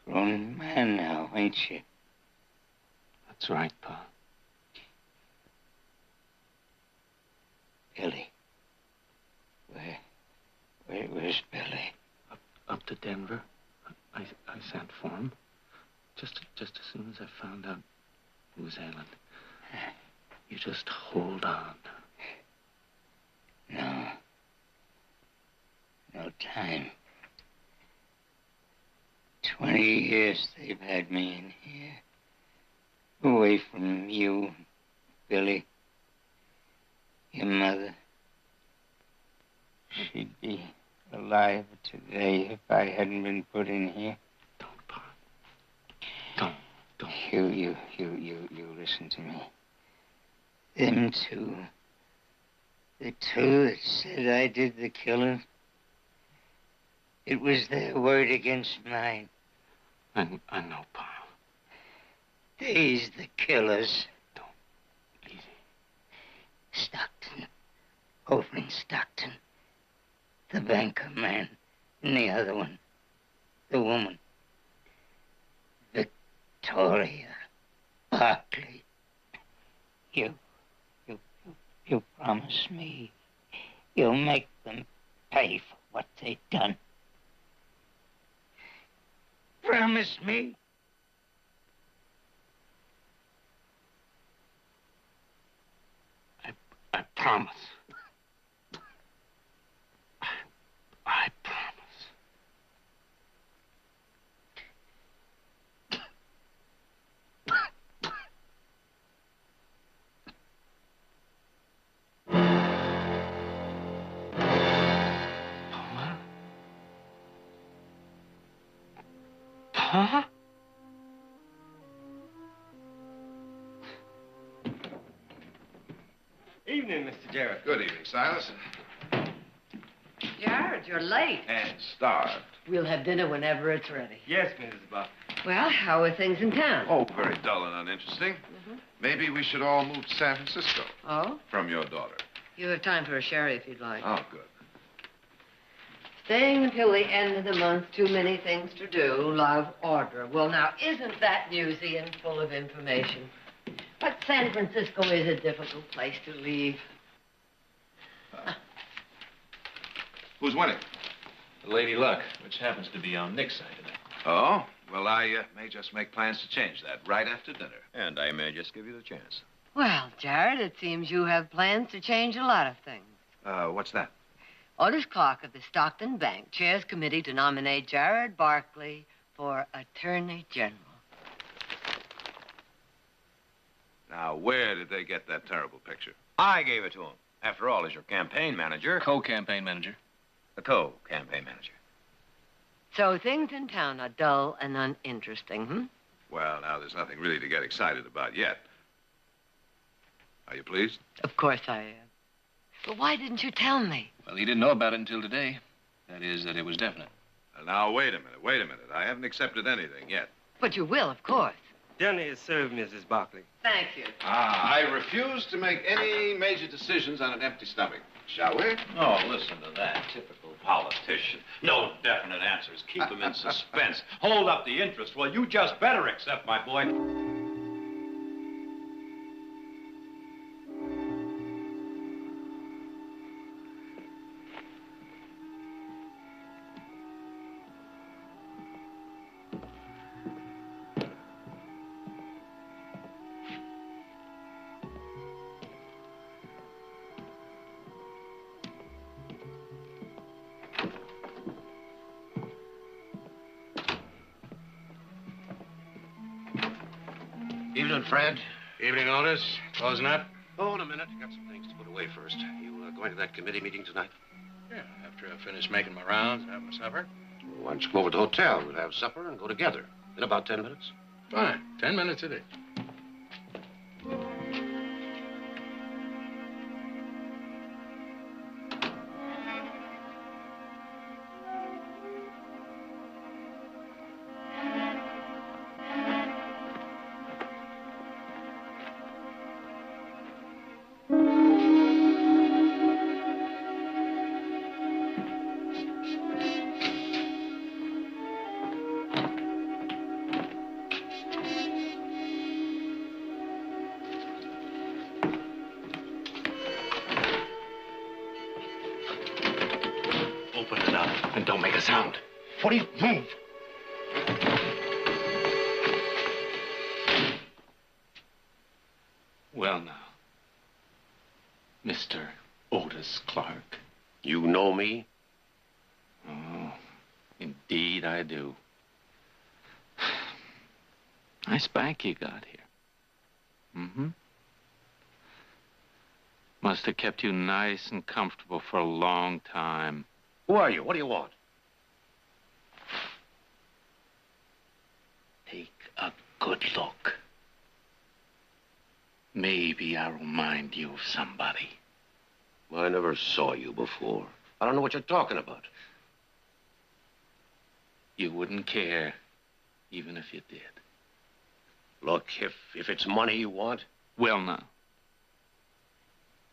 Grown man now, ain't you? That's right, Pa. Billy. Where's Billy? Up to Denver. I sent for him. Just as soon as I found out he was ailing. You just hold on. No. No time. 20 years they've had me in here. Away from you, Billy. Your mother. She'd be alive today if I hadn't been put in here. Don't, Pa. Don't. You listen to me. Them two. The two that said I did the killing. It was their word against mine. I know, Pa. They's the killers. Don't. Easy. Stockton. Over in Stockton. The banker man. And the other one. The woman. Victoria Barkley. You promise me you'll make them pay for what they've done. Promise me. I promise. I promise. Huh? Evening, Mr. Jarrett. Good evening, Silas. Jared, you're late. And starved. We'll have dinner whenever it's ready. Yes, Mrs. Buck. Well, how are things in town? Oh, very dull and uninteresting. Maybe we should all move to San Francisco. Oh? From your daughter. You have time for a sherry if you'd like. Oh, good. Staying until the end of the month, too many things to do, love, Audra. Well, now, isn't that museum full of information? But San Francisco is a difficult place to leave. Who's winning? Lady Luck, which happens to be on Nick's side of it. Oh? Well, I may just make plans to change that right after dinner. And I may just give you the chance. Well, Jared, it seems you have plans to change a lot of things. What's that? Otis Clark of the Stockton Bank chairs committee to nominate Jared Barkley for Attorney General. Now, where did they get that terrible picture? I gave it to him. After all, as your campaign manager. Co-campaign manager. The co-campaign manager. So things in town are dull and uninteresting, hmm? Well, now, there's nothing really to get excited about yet. Are you pleased? Of course I am. But why didn't you tell me? Well, he didn't know about it until today. That is, that it was definite. Now, wait a minute. I haven't accepted anything yet. But you will, of course. Dinner is served, Mrs. Barkley. Thank you. I refuse to make any major decisions on an empty stomach. Shall we? Oh, listen to that. Typical politician. No definite answers. Keep them in suspense. Hold up the interest. Well, you just better accept, my boy. Evening, Fred. Evening, Otis. Closing up? Oh, in a minute. I got some things to put away first. You going to that committee meeting tonight? Yeah, after I finish making my rounds and having my supper. Well, why don't you come over to the hotel? We'll have supper and go together. In about 10 minutes. Fine. 10 minutes it is. Open it up and don't make a sound. What do you move? Well, now, Mr. Otis Clark. You know me? Oh, indeed I do. Nice bank you got here. Mm-hmm. Must have kept you nice and comfortable for a long time. Who are you? What do you want? Take a good look. Maybe I'll remind you of somebody. I never saw you before. I don't know what you're talking about. You wouldn't care, even if you did. Look, if it's money you want... Well, now,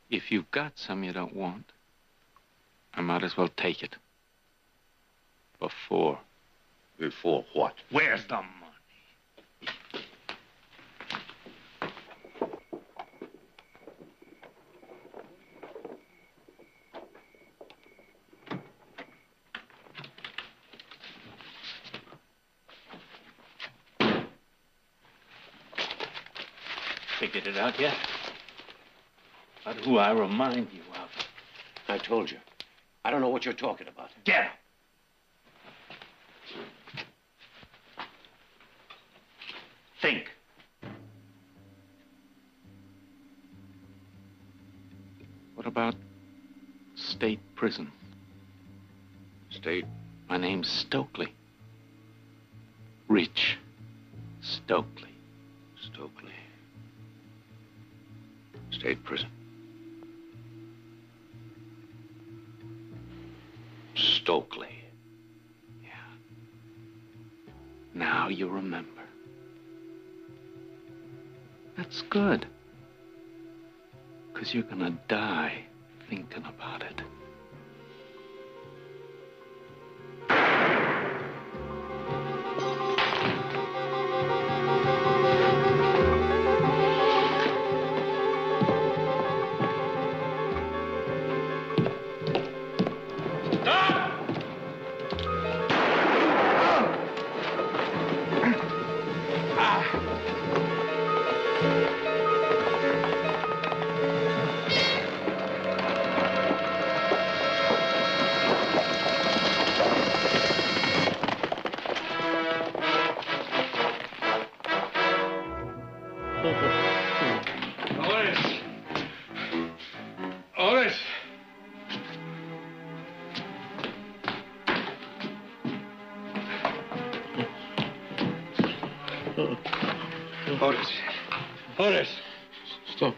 if you've got some you don't want, I might as well take it. Before. Before what? Where's the money? Figured it out yet? But who I remind you of? I told you. I don't know what you're talking about. Get him! Think. What about state prison? State? My name's Stokely. Rich Stokely. Stokely. State prison. Stokely. Yeah. Now you remember. That's good. 'Cause you're gonna die thinking about it. Otis. Otis. Stop.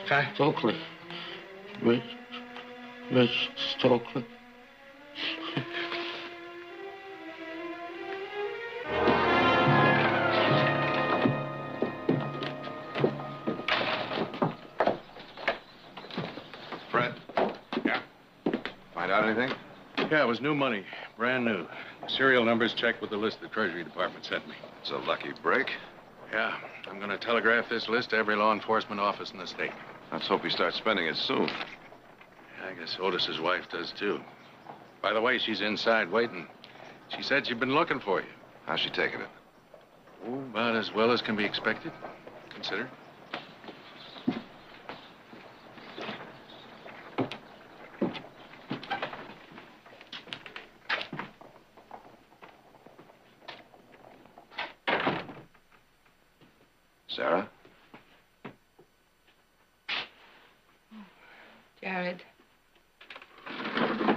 Hi. Stokely. Miss Stokely. Fred? Yeah? Find out anything? Yeah, it was new money. Brand new. The serial numbers checked with the list the Treasury Department sent me. It's a lucky break. Yeah, I'm going to telegraph this list to every law enforcement office in the state. Let's hope he starts spending it soon. Yeah, I guess Otis's wife does, too. By the way, she's inside waiting. She said she'd been looking for you. How's she taking it? Oh, about as well as can be expected. Consider. Sarah? Jared. I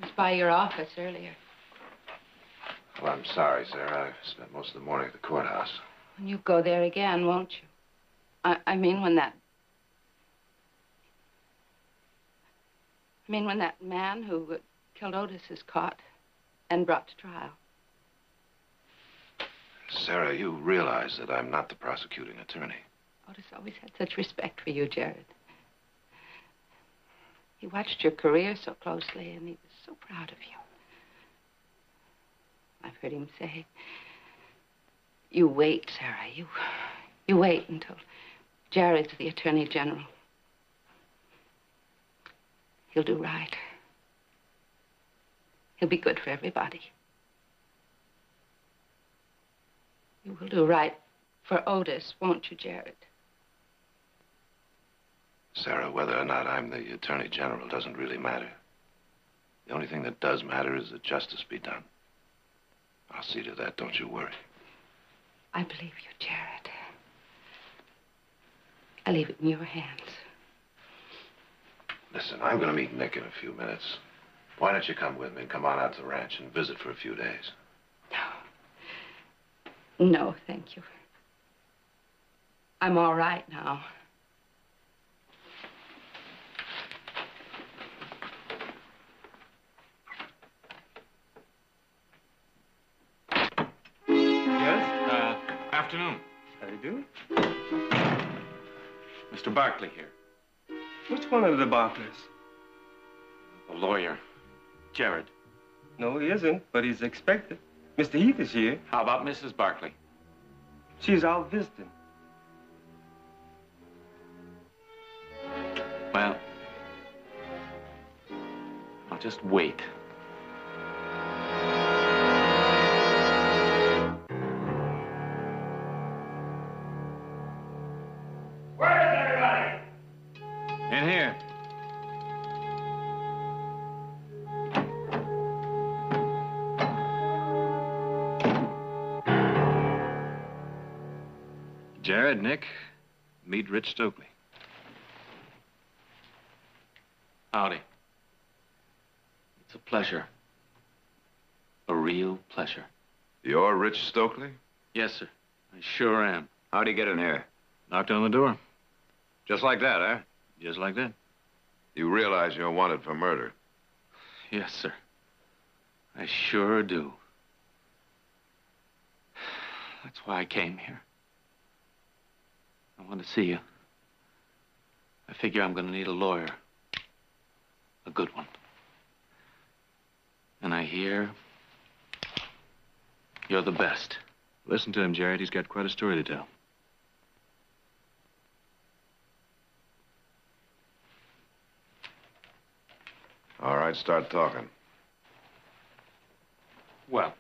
was by your office earlier. Well, I'm sorry, Sarah. I spent most of the morning at the courthouse. And you go there again, won't you? I mean when that man who killed Otis is caught and brought to trial. Sarah, you realize that I'm not the prosecuting attorney. Otis always had such respect for you, Jared. He watched your career so closely, and he was so proud of you. I've heard him say, you wait, Sarah. You wait until Jared's the Attorney General. He'll do right. He'll be good for everybody. You will do right for Otis, won't you, Jared? Sarah, whether or not I'm the Attorney General doesn't really matter. The only thing that does matter is that justice be done. I'll see to that, don't you worry. I believe you, Jared. I leave it in your hands. Listen, I'm going to meet Nick in a few minutes. Why don't you come with me and come on out to the ranch and visit for a few days? No, thank you. I'm all right now. Yes? Afternoon. How do you do? Mr. Barkley here. Which one of the Barkleys? The lawyer. Jared. No, he isn't, but he's expected. Mr. Heath is here. How about Mrs. Barkley? She's out visiting. Well, I'll just wait. Where's everybody? In here. Jared, Nick, meet Rich Stokely. Howdy. It's a pleasure. A real pleasure. You're Rich Stokely? Yes, sir. I sure am. How'd he get in here? Knocked on the door. Just like that, eh? Just like that. You realize you're wanted for murder? Yes, sir. I sure do. That's why I came here. I want to see you. I figure I'm going to need a lawyer. A good one. And I hear you're the best. Listen to him, Jared. He's got quite a story to tell. All right, start talking. Well,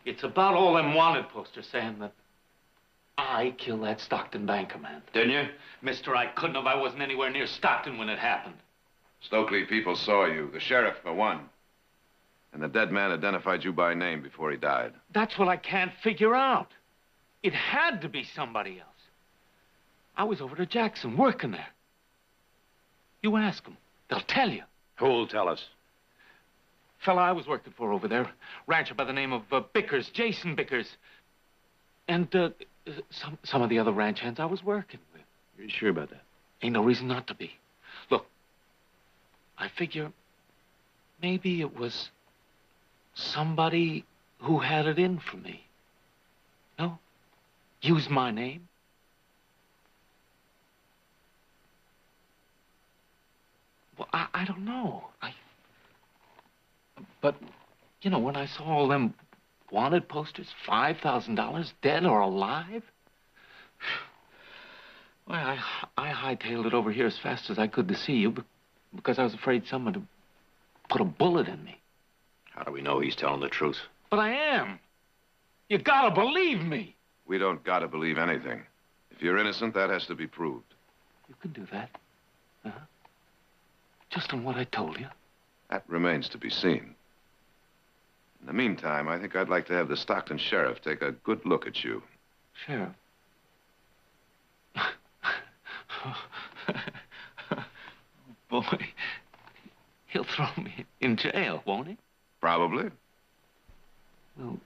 it's about all them wanted posters saying that I killed that Stockton bank commander. Didn't you? Mister, I couldn't have. I wasn't anywhere near Stockton when it happened. Stokely, people saw you. The sheriff, for one. And the dead man identified you by name before he died. That's what I can't figure out. It had to be somebody else. I was over to Jackson, working there. You ask them. They'll tell you. Who'll tell us? Fella I was working for over there. Rancher by the name of Bickers, Jason Bickers. And some of the other ranch hands I was working with. You're sure about that? Ain't no reason not to be. Look, I figure maybe it was somebody who had it in for me. No? Used my name. Well, I don't know. But, you know, when I saw all them wanted posters, $5,000, dead or alive, well, I hightailed it over here as fast as I could to see you because I was afraid someone would put a bullet in me. How do we know he's telling the truth? But I am. You gotta believe me. We don't gotta believe anything. If you're innocent, that has to be proved. You can do that. Uh-huh. Just on what I told you. That remains to be seen. In the meantime, I think I'd like to have the Stockton sheriff take a good look at you. Sheriff? Boy, he'll throw me in jail, won't he? Probably. Well,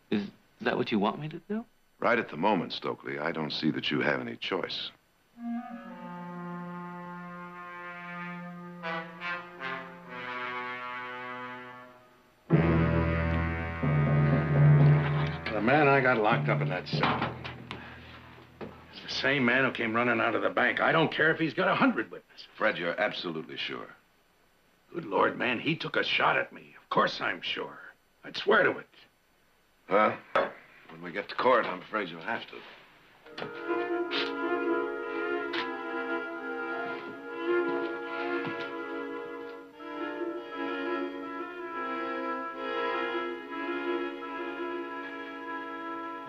is that what you want me to do? Right at the moment, Stokely, I don't see that you have any choice. The man I got locked up in that cell is the same man who came running out of the bank. I don't care if he's got 100 witnesses. Fred, you're absolutely sure? Good Lord, man, he took a shot at me. Of course I'm sure. I'd swear to it. Well, when we get to court, I'm afraid you'll have to.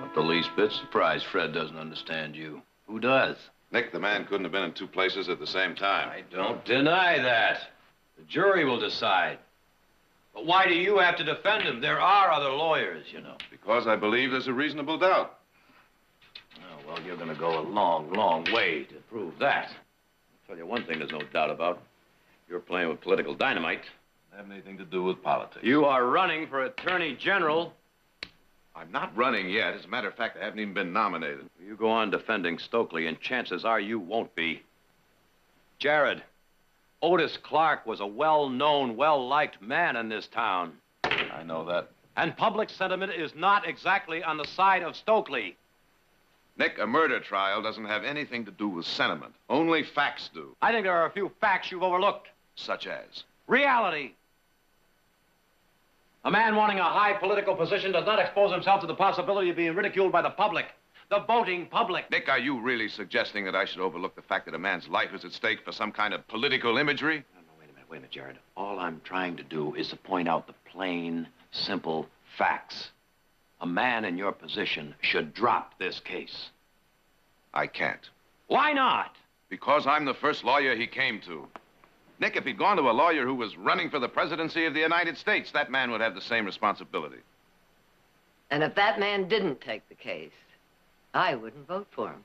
Not the least bit surprised Fred doesn't understand you. Who does? Nick, the man couldn't have been in two places at the same time. I don't deny that. The jury will decide. But why do you have to defend him? There are other lawyers, you know. Because I believe there's a reasonable doubt. Oh, well, you're going to go a long, long way to prove that. I'll tell you one thing there's no doubt about. You're playing with political dynamite. Doesn't have anything to do with politics. You are running for Attorney General. I'm not running yet. As a matter of fact, I haven't even been nominated. You go on defending Stokely, and chances are you won't be. Jared, Otis Clark was a well-known, well-liked man in this town. I know that. And public sentiment is not exactly on the side of Stokely. Nick, a murder trial doesn't have anything to do with sentiment. Only facts do. I think there are a few facts you've overlooked. Such as? Reality. A man wanting a high political position does not expose himself to the possibility of being ridiculed by the public. The voting public. Nick, are you really suggesting that I should overlook the fact that a man's life is at stake for some kind of political imagery? No, wait a minute, Jared. All I'm trying to do is to point out the plain, simple facts. A man in your position should drop this case. I can't. Why not? Because I'm the first lawyer he came to. Nick, if he'd gone to a lawyer who was running for the presidency of the United States, that man would have the same responsibility. And if that man didn't take the case, I wouldn't vote for him.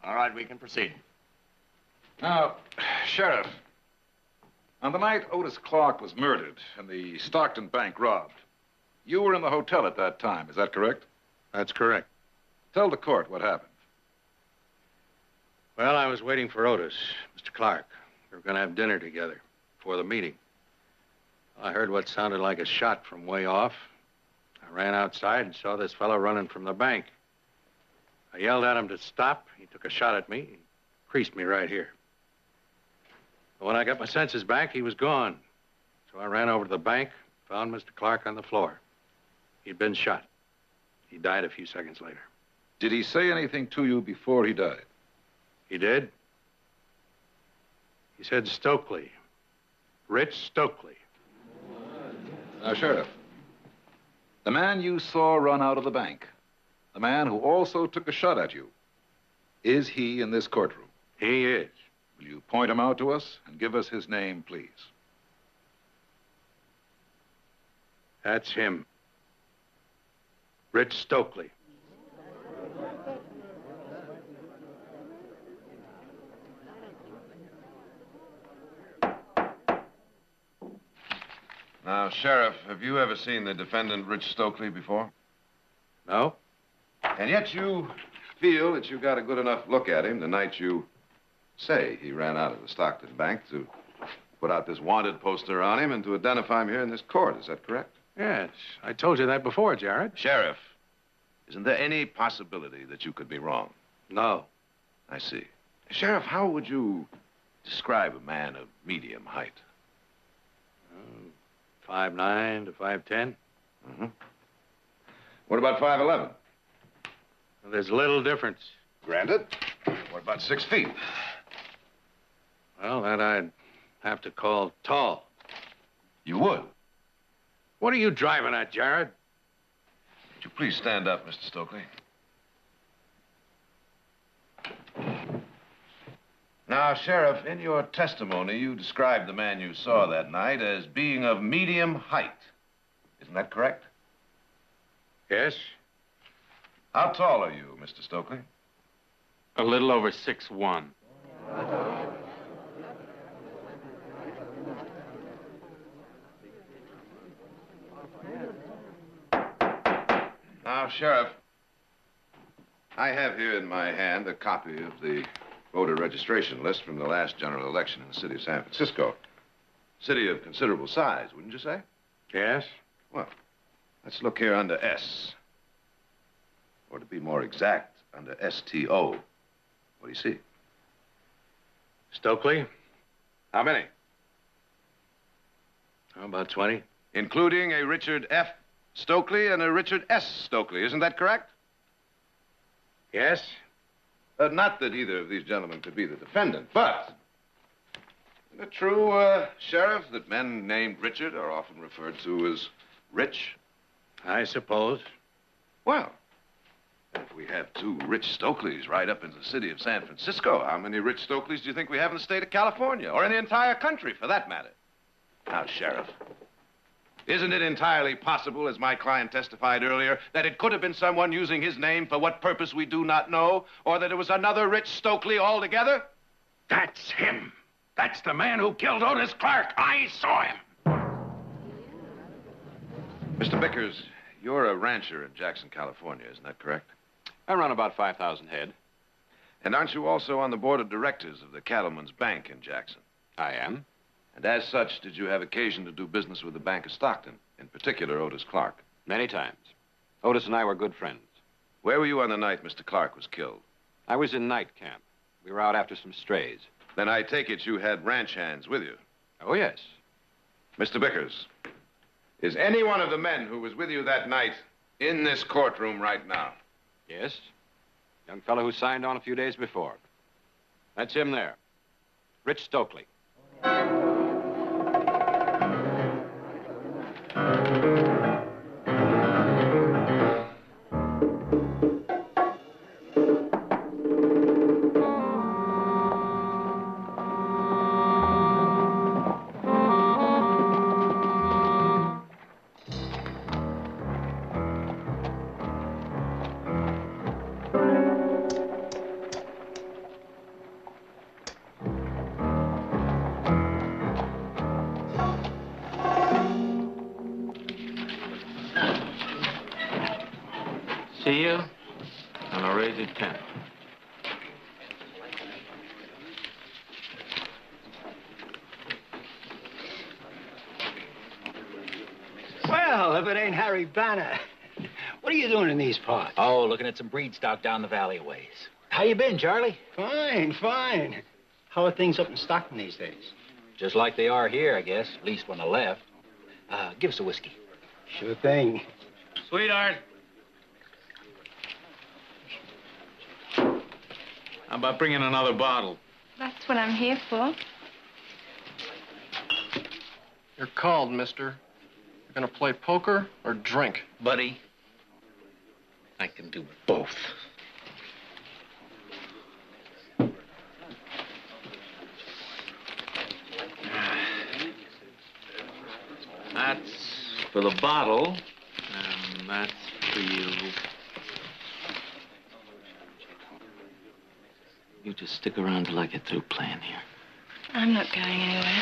All right, we can proceed. Now, Sheriff, on the night Otis Clark was murdered and the Stockton bank robbed, you were in the hotel at that time, is that correct? That's correct. Tell the court what happened. Well, I was waiting for Otis, Mr. Clark. We were going to have dinner together before the meeting. I heard what sounded like a shot from way off. I ran outside and saw this fellow running from the bank. I yelled at him to stop. He took a shot at me. He creased me right here. But when I got my senses back, he was gone. So I ran over to the bank, found Mr. Clark on the floor. He'd been shot. He died a few seconds later. Did he say anything to you before he died? He did. He said Stokely. Rich Stokely. Now, Sheriff, the man you saw run out of the bank, the man who also took a shot at you, is he in this courtroom? He is. Will you point him out to us and give us his name, please? That's him. Rich Stokely. Now, Sheriff, have you ever seen the defendant, Rich Stokely, before? No. And yet you feel that you got a good enough look at him the night you say he ran out of the Stockton bank to put out this wanted poster on him and to identify him here in this court. Is that correct? Yes, I told you that before, Jared. Sheriff, isn't there any possibility that you could be wrong? No. I see. Sheriff, how would you describe a man of medium height? 5'9" to 5'10". Mm-hmm. What about 5'11"? Well, there's little difference. Granted. What about 6 feet? Well, that I'd have to call tall. You would? What are you driving at, Jared? Would you please stand up, Mr. Stokely? Now, Sheriff, in your testimony, you described the man you saw that night as being of medium height. Isn't that correct? Yes. How tall are you, Mr. Stokely? A little over 6'1". Now, Sheriff, I have here in my hand a copy of the voter registration list from the last general election in the city of San Francisco. City of considerable size, wouldn't you say? Yes. Well, let's look here under S. Or to be more exact, under STO. What do you see? Stokely? How many? About 20. Including a Richard F. Stokely and a Richard S. Stokely, isn't that correct? Yes. Not that either of these gentlemen could be the defendant, but isn't it true, Sheriff, that men named Richard are often referred to as Rich? I suppose. Well, if we have 2 Rich Stokeleys right up in the city of San Francisco, how many Rich Stokeleys do you think we have in the state of California, or in the entire country, for that matter? Now, Sheriff, isn't it entirely possible, as my client testified earlier, that it could have been someone using his name for what purpose we do not know, or that it was another Rich Stokely altogether? That's him. That's the man who killed Otis Clark. I saw him. Mr. Bickers, you're a rancher in Jackson, California, isn't that correct? I run about 5,000 head. And aren't you also on the board of directors of the Cattlemen's Bank in Jackson? I am. And as such, did you have occasion to do business with the Bank of Stockton, in particular Otis Clark? Many times. Otis and I were good friends. Where were you on the night Mr. Clark was killed? I was in night camp. We were out after some strays. Then I take it you had ranch hands with you. Oh, yes. Mr. Bickers, is any one of the men who was with you that night in this courtroom right now? Yes. Young fellow who signed on a few days before. That's him there. Rich Stokely. See you, and I'll raise it 10. Well, if it ain't Harry Banner. What are you doing in these parts? Oh, looking at some breed stock down the valley ways. How you been, Charlie? Fine, fine. How are things up in Stockton these days? Just like they are here, I guess, at least when I left. Give us a whiskey. Sure thing. Sweetheart. How about bringing another bottle? That's what I'm here for. You're called, mister. You're gonna play poker or drink? Buddy, I can do both. That's for the bottle, and that's for you. You just stick around till I get through playing here. I'm not going anywhere.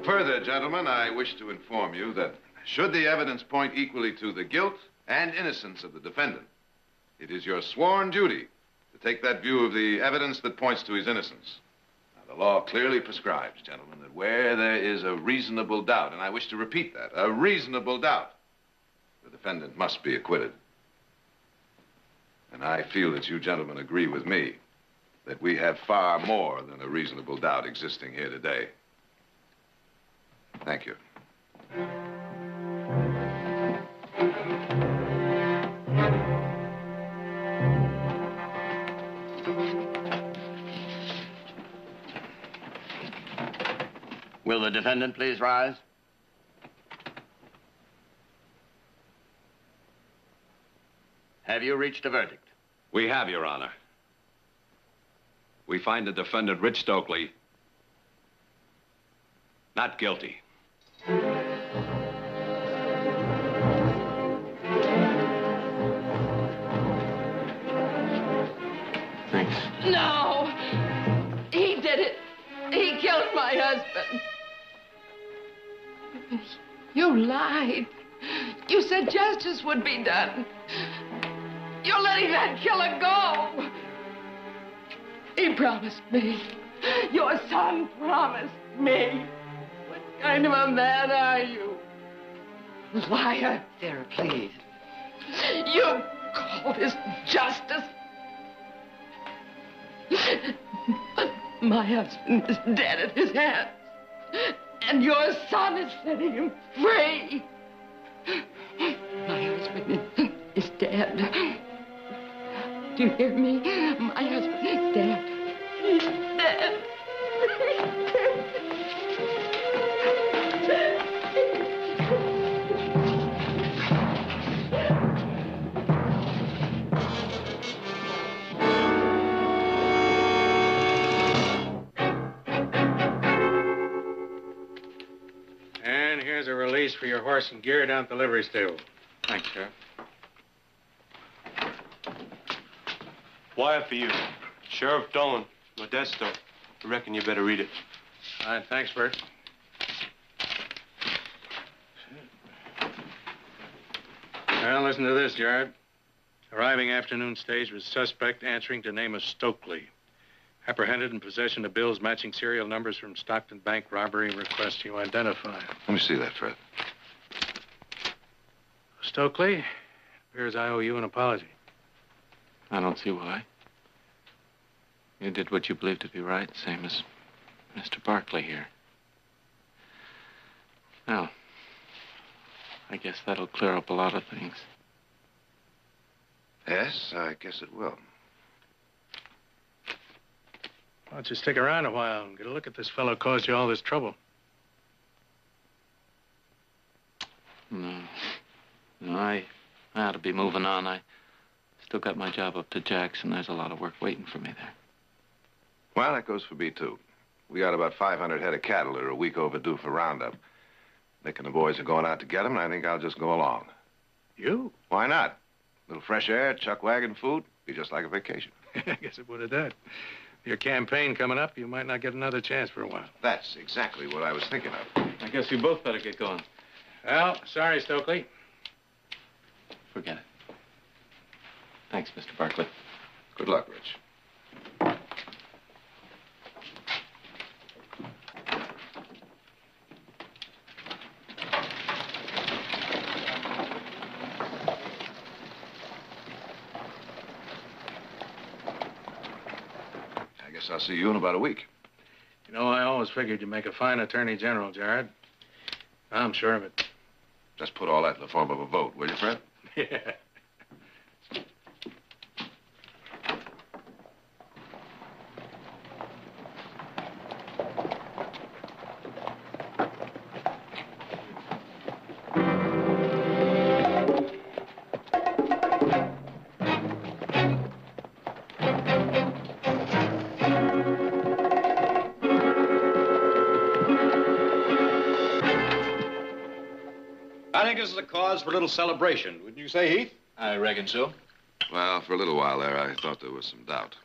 Further, gentlemen, I wish to inform you that should the evidence point equally to the guilt and innocence of the defendant, it is your sworn duty to take that view of the evidence that points to his innocence. Now, the law clearly prescribes, gentlemen, that where there is a reasonable doubt, and I wish to repeat that, a reasonable doubt, the defendant must be acquitted. And I feel that you gentlemen agree with me that we have far more than a reasonable doubt existing here today. Thank you. Will the defendant please rise? Have you reached a verdict? We have, Your Honor. We find the defendant, Rich Stokely, not guilty. Thanks. No! He did it. He killed my husband. You lied. You said justice would be done. You're letting that killer go. He promised me. Your son promised me. What kind of a man are you? Liar. Sarah, please. You call this justice? But my husband is dead at his hands. And your son is setting him free. My husband is dead. Do you hear me? My husband is dead. He's dead. And here's a release for your horse and gear down at the livery stable. Thanks, Sheriff. Wire for you. Sheriff Dolan, Modesto. I reckon you better read it. All right, thanks, Bert. Well, listen to this, Jared. Arriving afternoon stage with suspect answering to name of Stokely. Apprehended in possession of bills matching serial numbers from Stockton bank robbery. Request you identify. Let me see that, Fred. Stokely, appears I owe you an apology. I don't see why. You did what you believed to be right, same as Mr. Barkley here. Well, I guess that'll clear up a lot of things. Yes, I guess it will. Why don't you stick around a while and get a look at this fellow who caused you all this trouble? No. No, I ought to be moving on. I still got my job up to Jackson. There's a lot of work waiting for me there. Well, that goes for me, too. We got about 500 head of cattle that are a week overdue for roundup. Nick and the boys are going out to get them, and I think I'll just go along. You? Why not? A little fresh air, chuck wagon food, be just like a vacation. I guess it would have done. Your campaign coming up, you might not get another chance for a while. That's exactly what I was thinking of. I guess we both better get going. Well, sorry, Stokely. Forget it. Thanks, Mr. Barkley. Good luck, Rich. I guess I'll see you in about a week. You know, I always figured you'd make a fine attorney general, Jared. I'm sure of it. Just put all that in the form of a vote, will you, Fred? Yeah. I think this is a cause for a little celebration. Wouldn't you say, Heath? I reckon so. Well, for a little while there, I thought there was some doubt.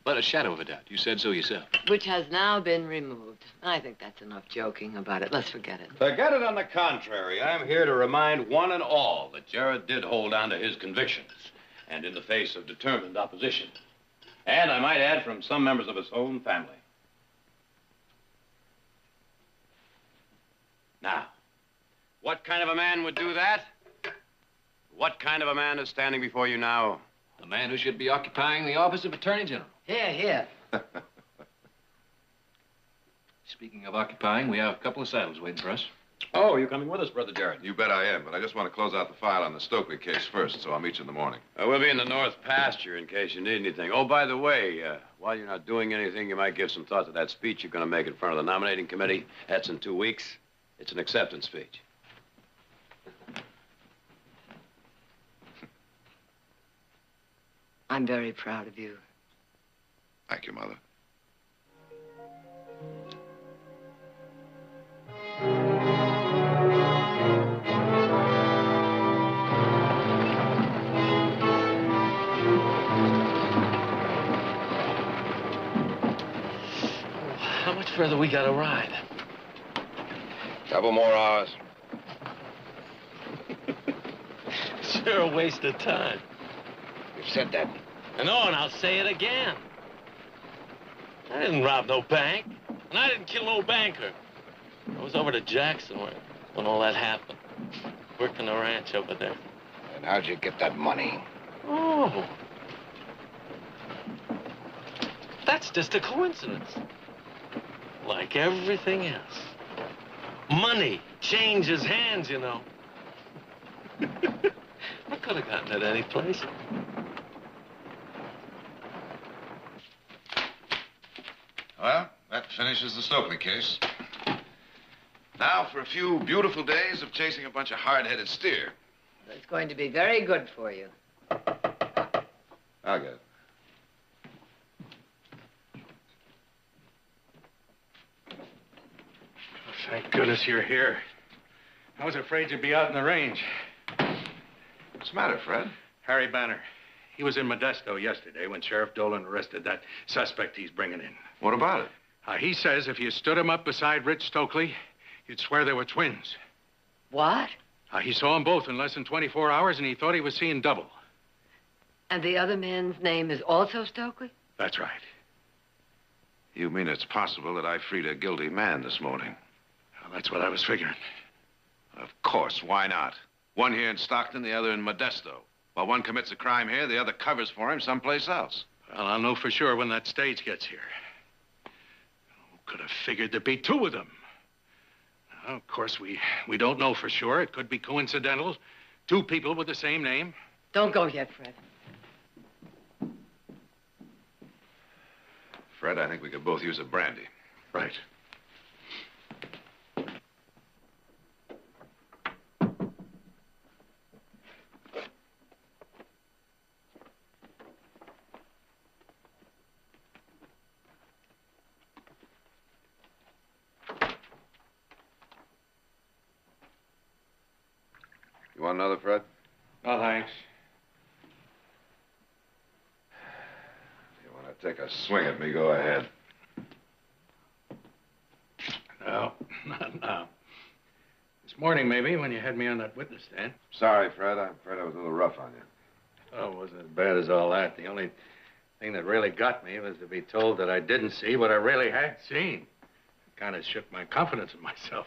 But a shadow of a doubt. You said so yourself. Which has now been removed. I think that's enough joking about it. Let's forget it. Forget it. On the contrary, I'm here to remind one and all that Jared did hold on to his convictions, and in the face of determined opposition. And I might add, from some members of his own family. Now, what kind of a man would do that? What kind of a man is standing before you now? A man who should be occupying the office of Attorney General. Here, here. Speaking of occupying, we have a couple of saddles waiting for us. Oh, you're coming with us, Brother Jared? You bet I am, but I just want to close out the file on the Stokely case first, so I'll meet you in the morning. We'll be in the north pasture in case you need anything. Oh, by the way, while you're not doing anything, you might give some thought to that speech you're going to make in front of the nominating committee. That's in 2 weeks. It's an acceptance speech. I'm very proud of you. Thank you, Mother. How much further we gotta ride? Couple more hours. Sure a waste of time. You've said that. I know, and I'll say it again. I didn't rob no bank, and I didn't kill no banker. I was over to Jackson when all that happened. Working the ranch over there. And how'd you get that money? Oh. That's just a coincidence. Like everything else. Money changes hands, you know. I could have gotten it any place. Well, that finishes the Stokely case. Now for a few beautiful days of chasing a bunch of hard-headed steer. It's going to be very good for you. I'll get it. Thank goodness you're here. I was afraid you'd be out in the range. What's the matter, Fred? Harry Banner. He was in Modesto yesterday when Sheriff Dolan arrested that suspect he's bringing in. What about it? He says if you stood him up beside Rich Stokely, you'd swear they were twins. What? He saw them both in less than 24 hours, and he thought he was seeing double. And the other man's name is also Stokely? That's right. You mean it's possible that I freed a guilty man this morning? Well, that's what I was figuring. Of course, why not? One here in Stockton, the other in Modesto. While one commits a crime here, the other covers for him someplace else. Well, I'll know for sure when that stage gets here. Could have figured there'd be two of them. Now, of course, we don't know for sure. It could be coincidental. Two people with the same name. Don't go yet, Fred. Fred, I think we could both use a brandy. Right. You want another, Fred? No, thanks. You want to take a swing at me, go ahead. No, not now. This morning, maybe, when you had me on that witness stand. Sorry, Fred. I'm afraid I was a little rough on you. Oh, it wasn't as bad as all that. The only thing that really got me was to be told that I didn't see what I really had seen. It kind of shook my confidence in myself.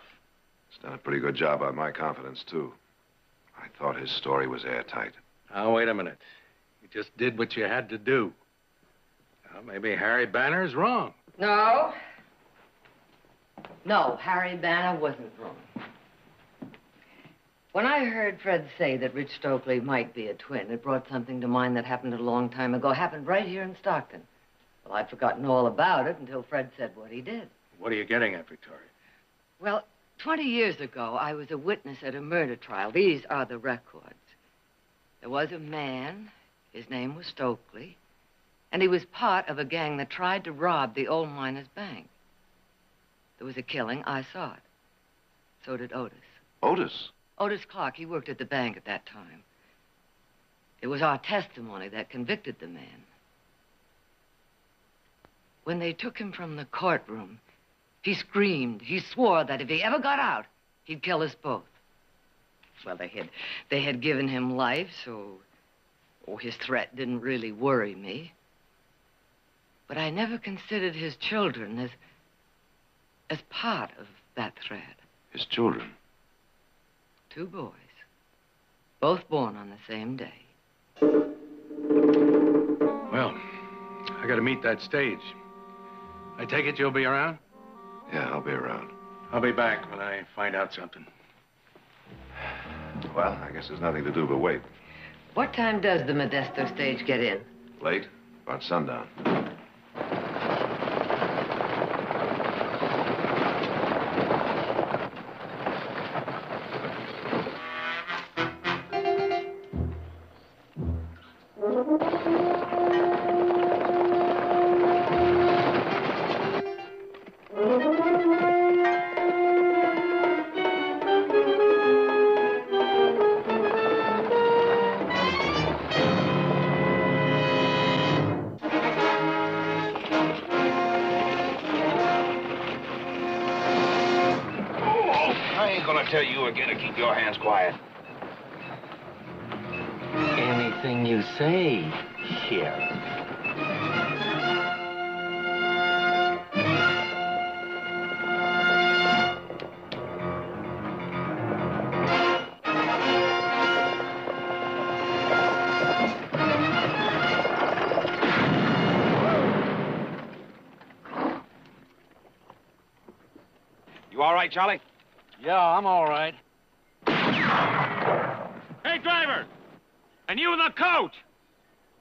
He's done a pretty good job on my confidence, too. I thought his story was airtight. Now, wait a minute. You just did what you had to do. Well, maybe Harry Banner's wrong. No. No, Harry Banner wasn't wrong. When I heard Fred say that Rich Stokely might be a twin, it brought something to mind that happened a long time ago. Happened right here in Stockton. Well, I'd forgotten all about it until Fred said what he did. What are you getting at, Victoria? Well, 20 years ago, I was a witness at a murder trial. These are the records. There was a man. His name was Stokely. And he was part of a gang that tried to rob the old miners' bank. There was a killing. I saw it. So did Otis. Otis? Otis Clark. He worked at the bank at that time. It was our testimony that convicted the man. When they took him from the courtroom, he screamed. He swore that if he ever got out, he'd kill us both. Well, they had given him life, so his threat didn't really worry me. But I never considered his children as part of that threat. His children? 2 boys, both born on the same day. Well, I gotta meet that stage. I take it you'll be around? Yeah, I'll be around. I'll be back when I find out something. Well, I guess there's nothing to do but wait. What time does the Modesto stage get in? Late? About sundown. Tell you again to keep your hands quiet. Anything you say, Sheriff. You all right, Charlie? Yeah, I'm all right. Hey, driver! And you in the coach!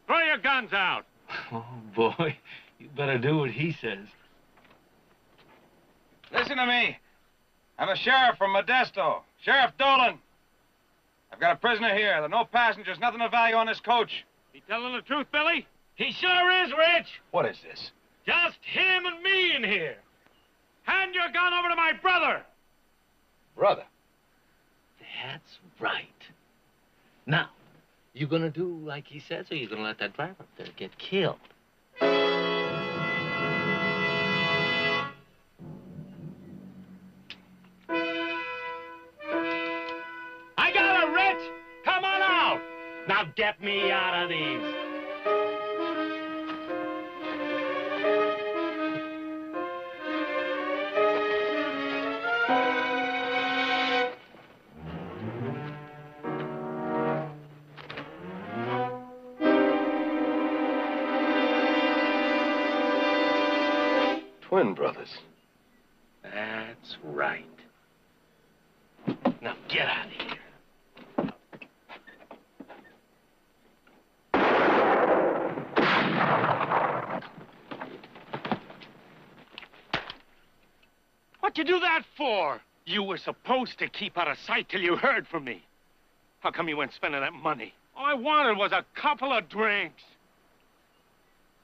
Throw your guns out! Oh, boy. You better do what he says. Listen to me. I'm a sheriff from Modesto. Sheriff Dolan. I've got a prisoner here. There are no passengers, nothing of value on this coach. He telling the truth, Billy? He sure is, Rich. What is this? Just him and me in here. Hand your gun over to my brother. Brother. That's right. Now, you gonna do like he says, or you gonna let that driver up there get killed? I got it, Rich! Come on out! Now get me out of these. Twin brothers. That's right. Now get out of here. What'd you do that for? You were supposed to keep out of sight till you heard from me. How come you went spending that money? All I wanted was a couple of drinks.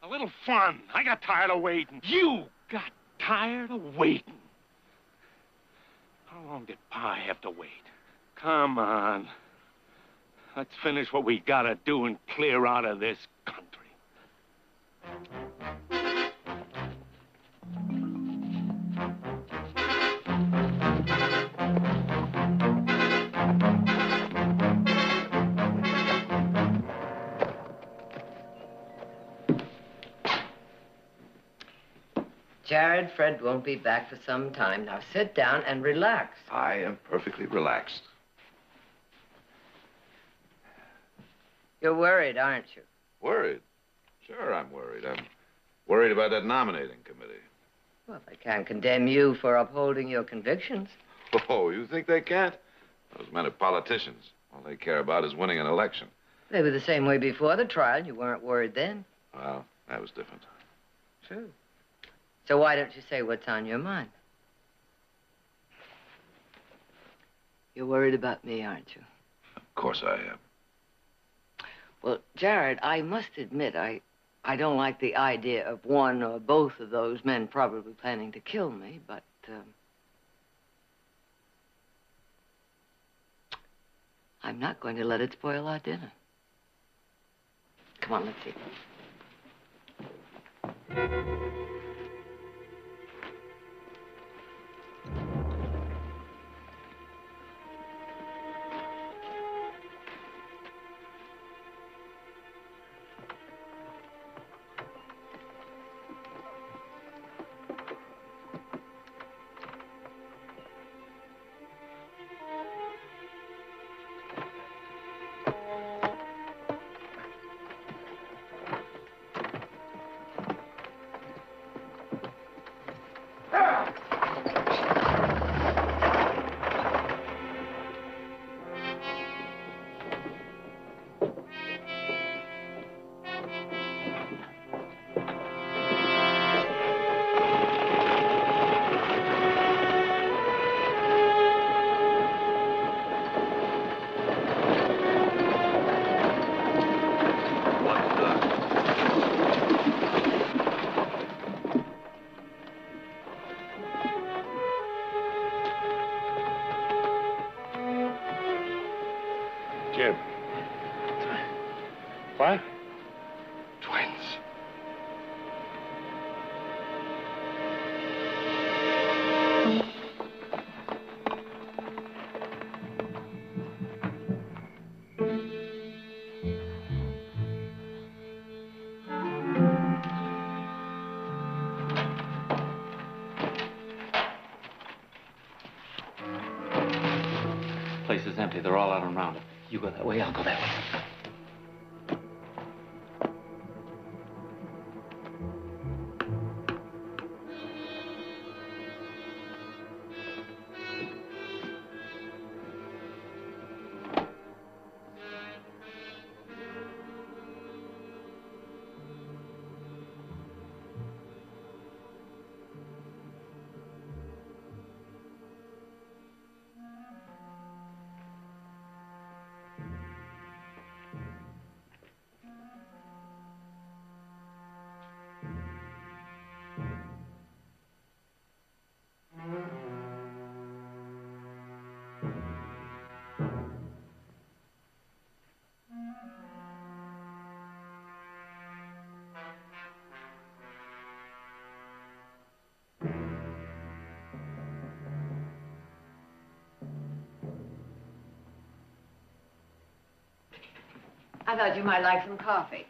A little fun. I got tired of waiting. You got tired of waiting. How long did Pa have to wait? Come on. Let's finish what we gotta do and clear out of this country. Jared, Fred won't be back for some time. Now sit down and relax. I am perfectly relaxed. You're worried, aren't you? Worried? Sure, I'm worried. I'm worried about that nominating committee. Well, they can't condemn you for upholding your convictions. Oh, you think they can't? Those men are politicians. All they care about is winning an election. They were the same way before the trial. You weren't worried then. Well, that was different. True. So why don't you say what's on your mind? You're worried about me, aren't you? Of course I am. Well, Jared, I must admit, I don't like the idea of one or both of those men probably planning to kill me, but, I'm not going to let it spoil our dinner. Come on, let's eat. Jim. What? Twins. Place is empty. They're all out and around it. You go that way, I'll go that way. I thought you might like some coffee.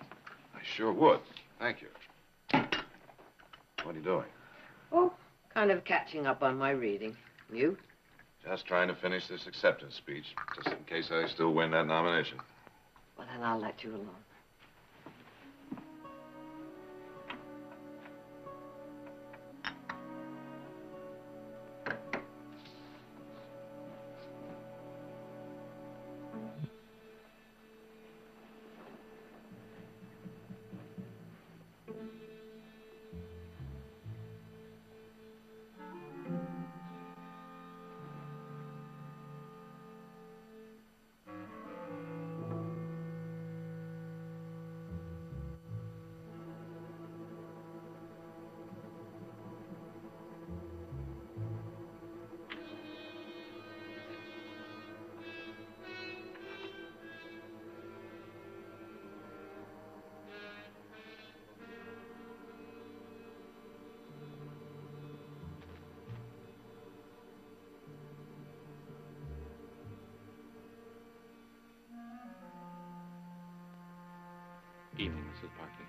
I sure would. Thank you. What are you doing? Oh, kind of catching up on my reading. You? Just trying to finish this acceptance speech, just in case I still win that nomination. Well, then I'll let you alone. Evening, Mrs. Barkley.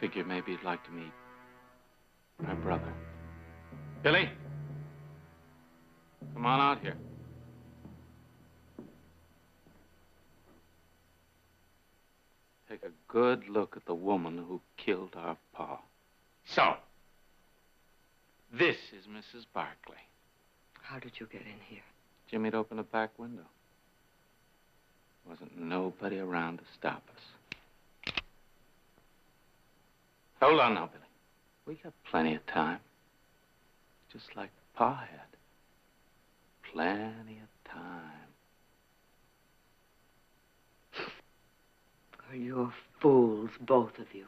Figure maybe you'd like to meet my brother. Billy? Come on out here. Take a good look at the woman who killed our pa. So, this is Mrs. Barkley. How did you get in here? Jimmy'd opened the back window. Wasn't nobody around to stop us. Hold on now, Billy. We got plenty of time. Just like Pa had. Plenty of time. Oh, you're fools, both of you.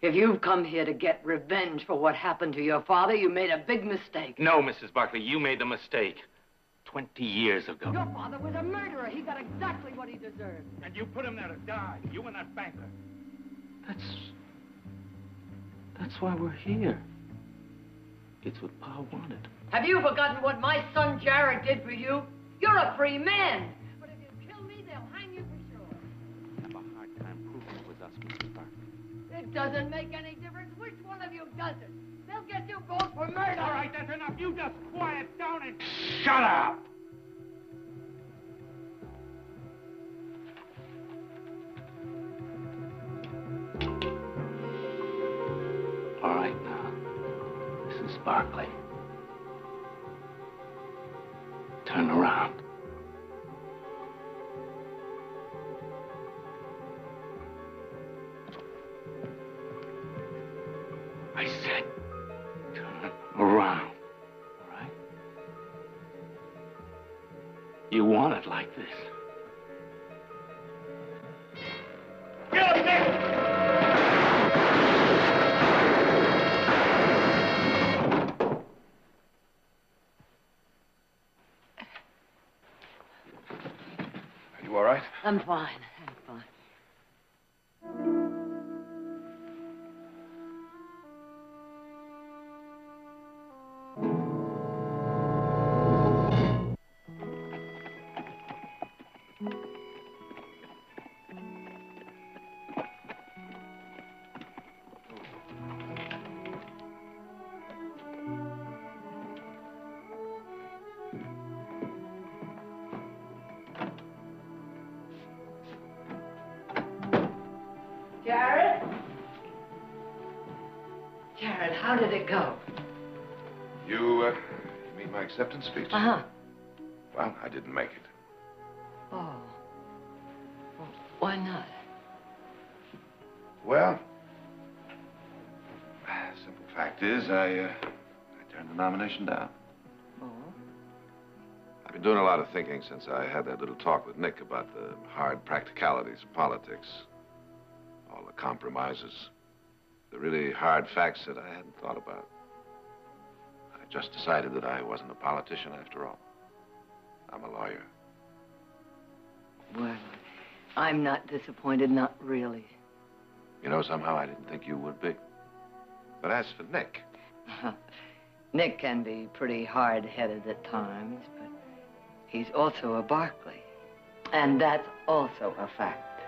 If you've come here to get revenge for what happened to your father, you made a big mistake. No, Mrs. Barkley, you made the mistake. 20 years ago. Your father was a murderer. He got exactly what he deserved. And you put him there to die. You and that banker. That's why we're here. It's what Pa wanted. Have you forgotten what my son Jared did for you? You're a free man. But if you kill me, they'll hang you for sure. Have a hard time proving it was us, Mrs. Barkley. It doesn't make any difference which one of you does it. They'll get you both for murder. All right, that's enough. You just quiet down and shut up. All right now, Mrs. Barkley. Turn around. I said, turn around. All right? You want it like this. You all right? I'm fine. I'm fine. Jared? Jared, how did it go? You mean my acceptance speech? Uh-huh. Well, I didn't make it. Oh. Well, why not? Well, simple fact is, I turned the nomination down. Oh? I've been doing a lot of thinking since I had that little talk with Nick about the hard practicalities of politics. All the compromises. The really hard facts that I hadn't thought about. I just decided that I wasn't a politician after all. I'm a lawyer. Well, I'm not disappointed, not really. You know, somehow I didn't think you would be. But as for Nick... Nick can be pretty hard-headed at times, but he's also a Barkley. And that's also a fact.